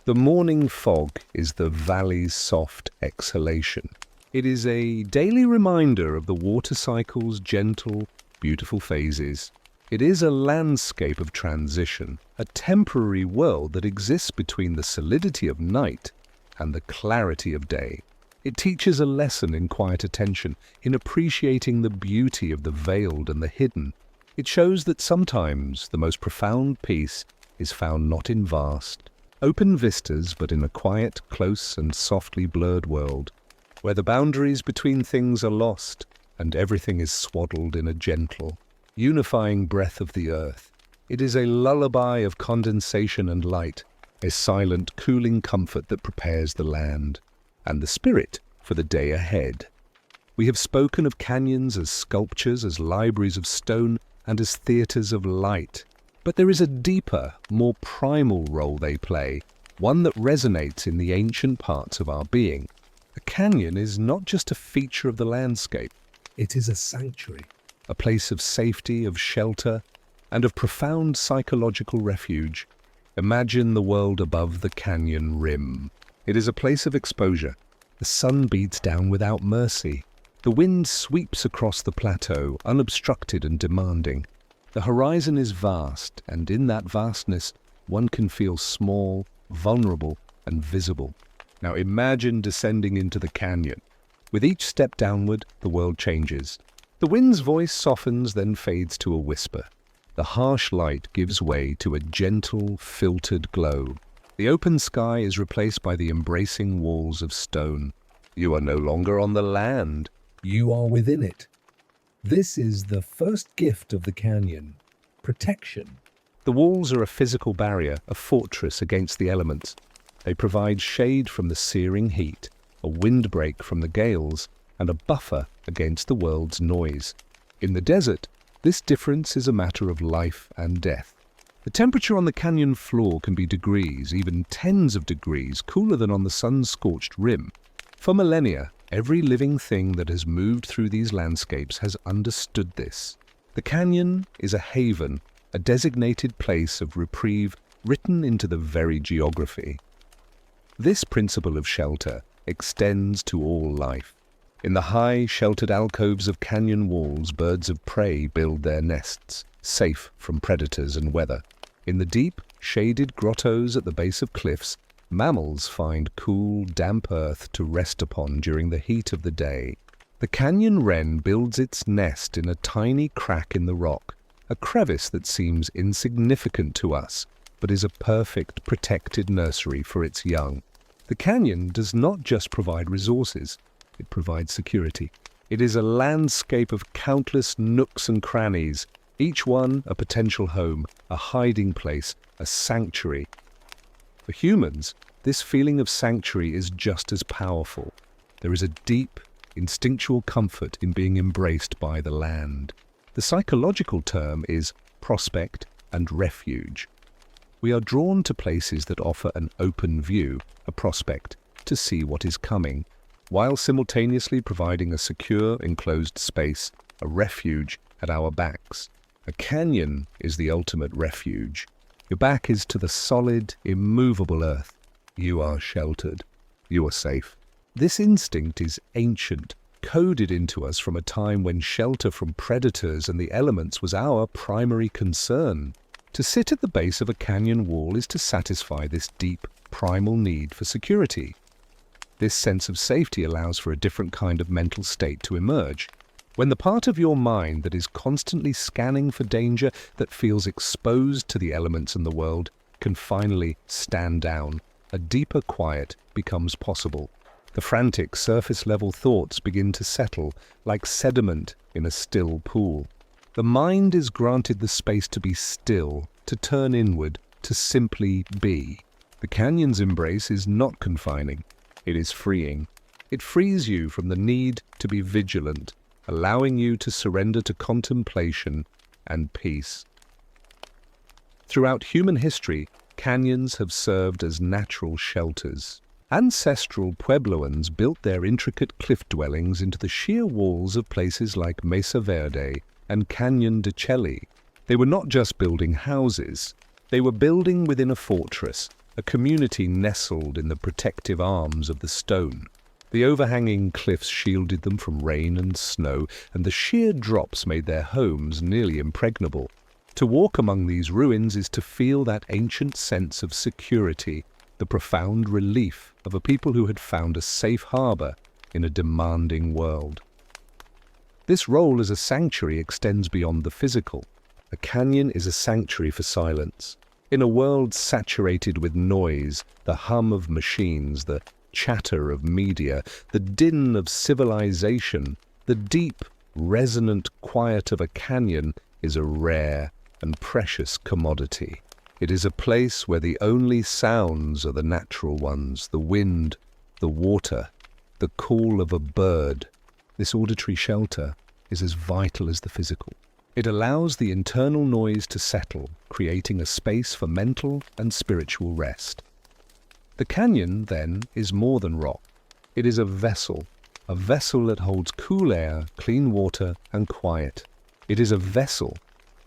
Speaker 1: The morning fog is the valley's soft exhalation. It is a daily reminder of the water cycle's gentle, beautiful phases. It is a landscape of transition, a temporary world that exists between the solidity of night and the clarity of day. It teaches a lesson in quiet attention, in appreciating the beauty of the veiled and the hidden. It shows that sometimes the most profound peace is found not in vast, open vistas, but in a quiet, close and softly blurred world, where the boundaries between things are lost and everything is swaddled in a gentle, unifying breath of the earth. It is a lullaby of condensation and light, a silent, cooling comfort that prepares the land and the spirit for the day ahead. We have spoken of canyons as sculptures, as libraries of stone, and as theatres of light. But there is a deeper, more primal role they play, one that resonates in the ancient parts of our being. A canyon is not just a feature of the landscape.
Speaker 2: It is a sanctuary,
Speaker 1: A place of safety, of shelter, and of profound psychological refuge. Imagine the world above the canyon rim. It is a place of exposure. The sun beats down without mercy. The wind sweeps across the plateau, unobstructed and demanding. The horizon is vast, and in that vastness, one can feel small, vulnerable, and visible. Now imagine descending into the canyon. With each step downward, the world changes. The wind's voice softens, then fades to a whisper. The harsh light gives way to a gentle, filtered glow. The open sky is replaced by the embracing walls of stone. You are no longer on the land.
Speaker 2: you are within it. This is the first gift of the canyon, protection.
Speaker 1: The walls are a physical barrier, a fortress against the elements. They provide shade from the searing heat, a windbreak from the gales, and a buffer against the world's noise. In the desert, this difference is a matter of life and death. The temperature on the canyon floor can be degrees, even tens of degrees, cooler than on the sun-scorched rim. For millennia, every living thing that has moved through these landscapes has understood this. The canyon is a haven, a designated place of reprieve written into the very geography. This principle of shelter extends to all life. In the high, sheltered alcoves of canyon walls, birds of prey build their nests, safe from predators and weather. In the deep, shaded grottos at the base of cliffs, mammals find cool, damp earth to rest upon during the heat of the day. The canyon wren builds its nest in a tiny crack in the rock, a crevice that seems insignificant to us, but is a perfect, protected nursery for its young. The canyon does not just provide resources, it provides security. It is a landscape of countless nooks and crannies, each one a potential home, a hiding place, a sanctuary. For humans, this feeling of sanctuary is just as powerful. There is a deep, instinctual comfort in being embraced by the land. The psychological term is prospect and refuge. We are drawn to places that offer an open view, a prospect, to see what is coming, while simultaneously providing a secure, enclosed space, a refuge at our backs. A canyon is the ultimate refuge. Your back is to the solid, immovable earth. You are sheltered. You are safe. This instinct is ancient, coded into us from a time when shelter from predators and the elements was our primary concern. To sit at the base of a canyon wall is to satisfy this deep, primal need for security. This sense of safety allows for a different kind of mental state to emerge. When the part of your mind that is constantly scanning for danger, that feels exposed to the elements and the world, can finally stand down, a deeper quiet becomes possible. The frantic surface-level thoughts begin to settle like sediment in a still pool. The mind is granted the space to be still, to turn inward, to simply be. The canyon's embrace is not confining. It is freeing. It frees you from the need to be vigilant, allowing you to surrender to contemplation and peace. Throughout human history, canyons have served as natural shelters. Ancestral Puebloans built their intricate cliff dwellings into the sheer walls of places like Mesa Verde and Canyon de Chelly. They were not just building houses, they were building within a fortress, a community nestled in the protective arms of the stone. The overhanging cliffs shielded them from rain and snow, and the sheer drops made their homes nearly impregnable. To walk among these ruins is to feel that ancient sense of security, the profound relief of a people who had found a safe harbor in a demanding world. This role as a sanctuary extends beyond the physical. A canyon is a sanctuary for silence. In a world saturated with noise, the hum of machines, the chatter of media, the din of civilization, the deep, resonant quiet of a canyon is a rare and precious commodity. It is a place where the only sounds are the natural ones, the wind, the water, the call of a bird. This auditory shelter is as vital as the physical. It allows the internal noise to settle, creating a space for mental and spiritual rest. The canyon, then, is more than rock. It is a vessel that holds cool air, clean water, and quiet. It is a vessel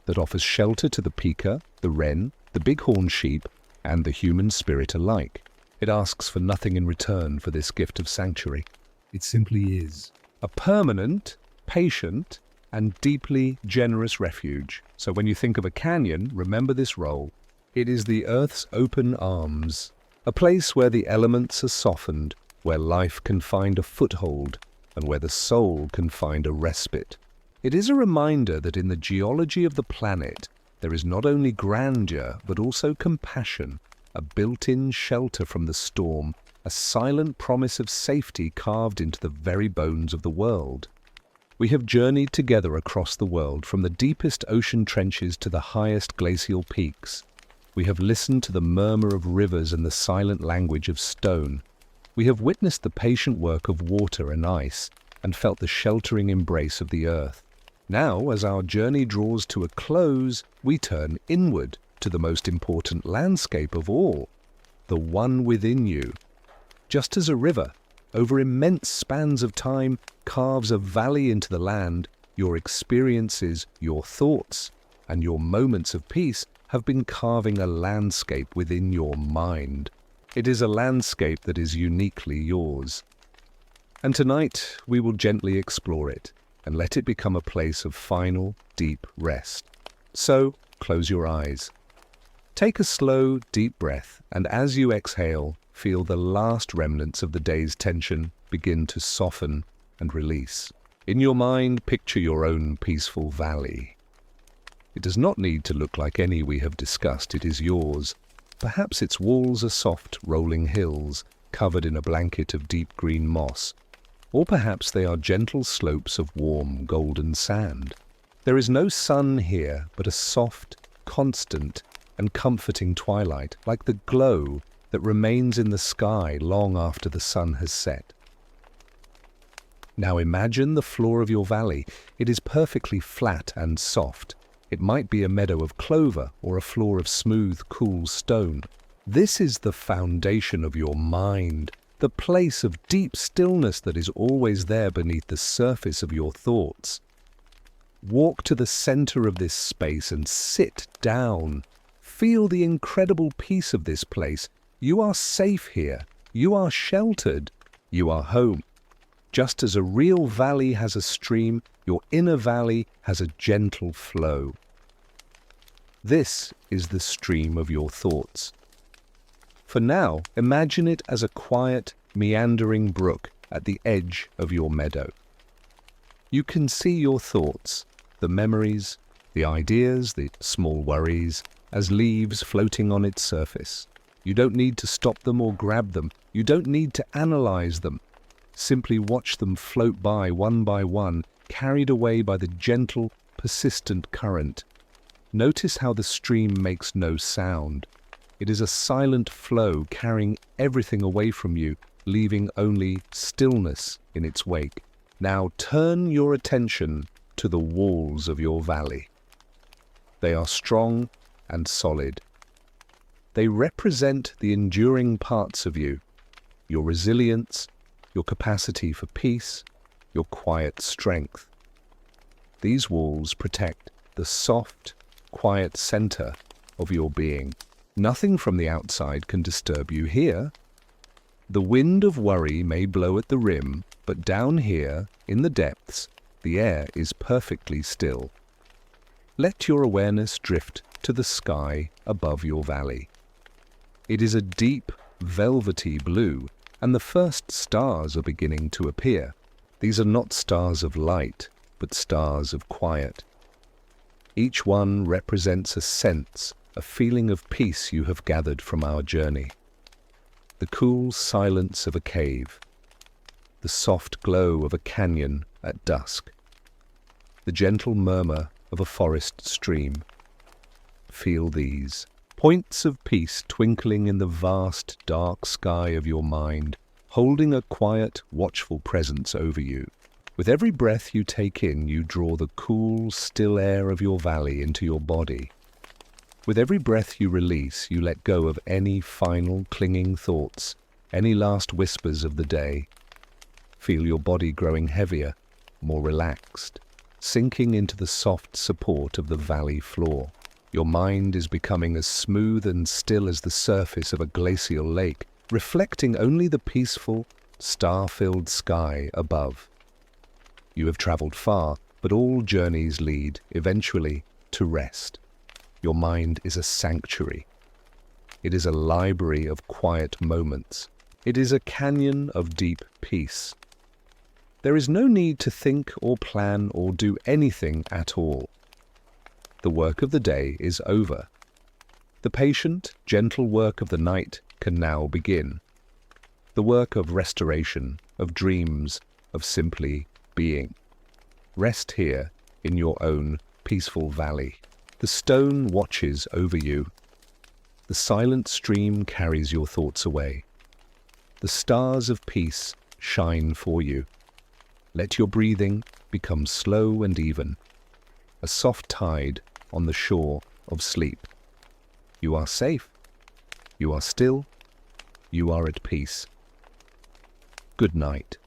Speaker 1: that offers shelter to the pika, the wren, the bighorn sheep, and the human spirit alike. It asks for nothing in return for this gift of sanctuary.
Speaker 2: It simply is.
Speaker 1: A permanent, patient, and deeply generous refuge. So when you think of a canyon, remember this role. It is the earth's open arms, a place where the elements are softened, where life can find a foothold, and where the soul can find a respite. It is a reminder that in the geology of the planet, there is not only grandeur, but also compassion, a built-in shelter from the storm, a silent promise of safety carved into the very bones of the world. We have journeyed together across the world, from the deepest ocean trenches to the highest glacial peaks. We have listened to the murmur of rivers and the silent language of stone. We have witnessed the patient work of water and ice, and felt the sheltering embrace of the earth. Now, as our journey draws to a close, we turn inward to the most important landscape of all, the one within you. Just as a river, over immense spans of time, carves a valley into the land, your experiences, your thoughts, and your moments of peace have been carving a landscape within your mind. It is a landscape that is uniquely yours. And tonight, we will gently explore it and let it become a place of final, deep rest. So, close your eyes. Take a slow, deep breath, and as you exhale, feel the last remnants of the day's tension begin to soften and release. In your mind, picture your own peaceful valley. It does not need to look like any we have discussed. It is yours. Perhaps its walls are soft, rolling hills, covered in a blanket of deep green moss. Or perhaps they are gentle slopes of warm, golden sand. There is no sun here, but a soft, constant, and comforting twilight, like the glow that remains in the sky long after the sun has set. Now imagine the floor of your valley. It is perfectly flat and soft. It might be a meadow of clover or a floor of smooth, cool stone. This is the foundation of your mind, the place of deep stillness that is always there beneath the surface of your thoughts. Walk to the center of this space and sit down. Feel the incredible peace of this place. You are safe here. You are sheltered. You are home. Just as a real valley has a stream, your inner valley has a gentle flow. This is the stream of your thoughts. For now, imagine it as a quiet, meandering brook at the edge of your meadow. You can see your thoughts, the memories, the ideas, the small worries, as leaves floating on its surface. You don't need to stop them or grab them. You don't need to analyze them. Simply watch them float by one, carried away by the gentle, persistent current. Notice how the stream makes no sound. It is a silent flow carrying everything away from you, leaving only stillness in its wake. Now turn your attention to the walls of your valley. They are strong and solid. They represent the enduring parts of you, your resilience, your capacity for peace, your quiet strength. These walls protect the soft, quiet center of your being. Nothing from the outside can disturb you here. The wind of worry may blow at the rim, but down here, in the depths, the air is perfectly still. Let your awareness drift to the sky above your valley. It is a deep, velvety blue, and the first stars are beginning to appear. These are not stars of light, but stars of quiet. Each one represents a sense, a feeling of peace you have gathered from our journey. The cool silence of a cave, the soft glow of a canyon at dusk, the gentle murmur of a forest stream. Feel these points of peace twinkling in the vast, dark sky of your mind, holding a quiet, watchful presence over you. With every breath you take in, you draw the cool, still air of your valley into your body. With every breath you release, you let go of any final clinging thoughts, any last whispers of the day. Feel your body growing heavier, more relaxed, sinking into the soft support of the valley floor. Your mind is becoming as smooth and still as the surface of a glacial lake, reflecting only the peaceful, star-filled sky above. You have traveled far, but all journeys lead, eventually, to rest. Your mind is a sanctuary. It is a library of quiet moments. It is a canyon of deep peace. There is no need to think or plan or do anything at all. The work of the day is over. The patient, gentle work of the night can now begin. The work of restoration, of dreams, of simply being. Rest here in your own peaceful valley. The stone watches over you. The silent stream carries your thoughts away. The stars of peace shine for you. Let your breathing become slow and even, a soft tide on the shore of sleep. You are safe. You are still. You are at peace. Good night.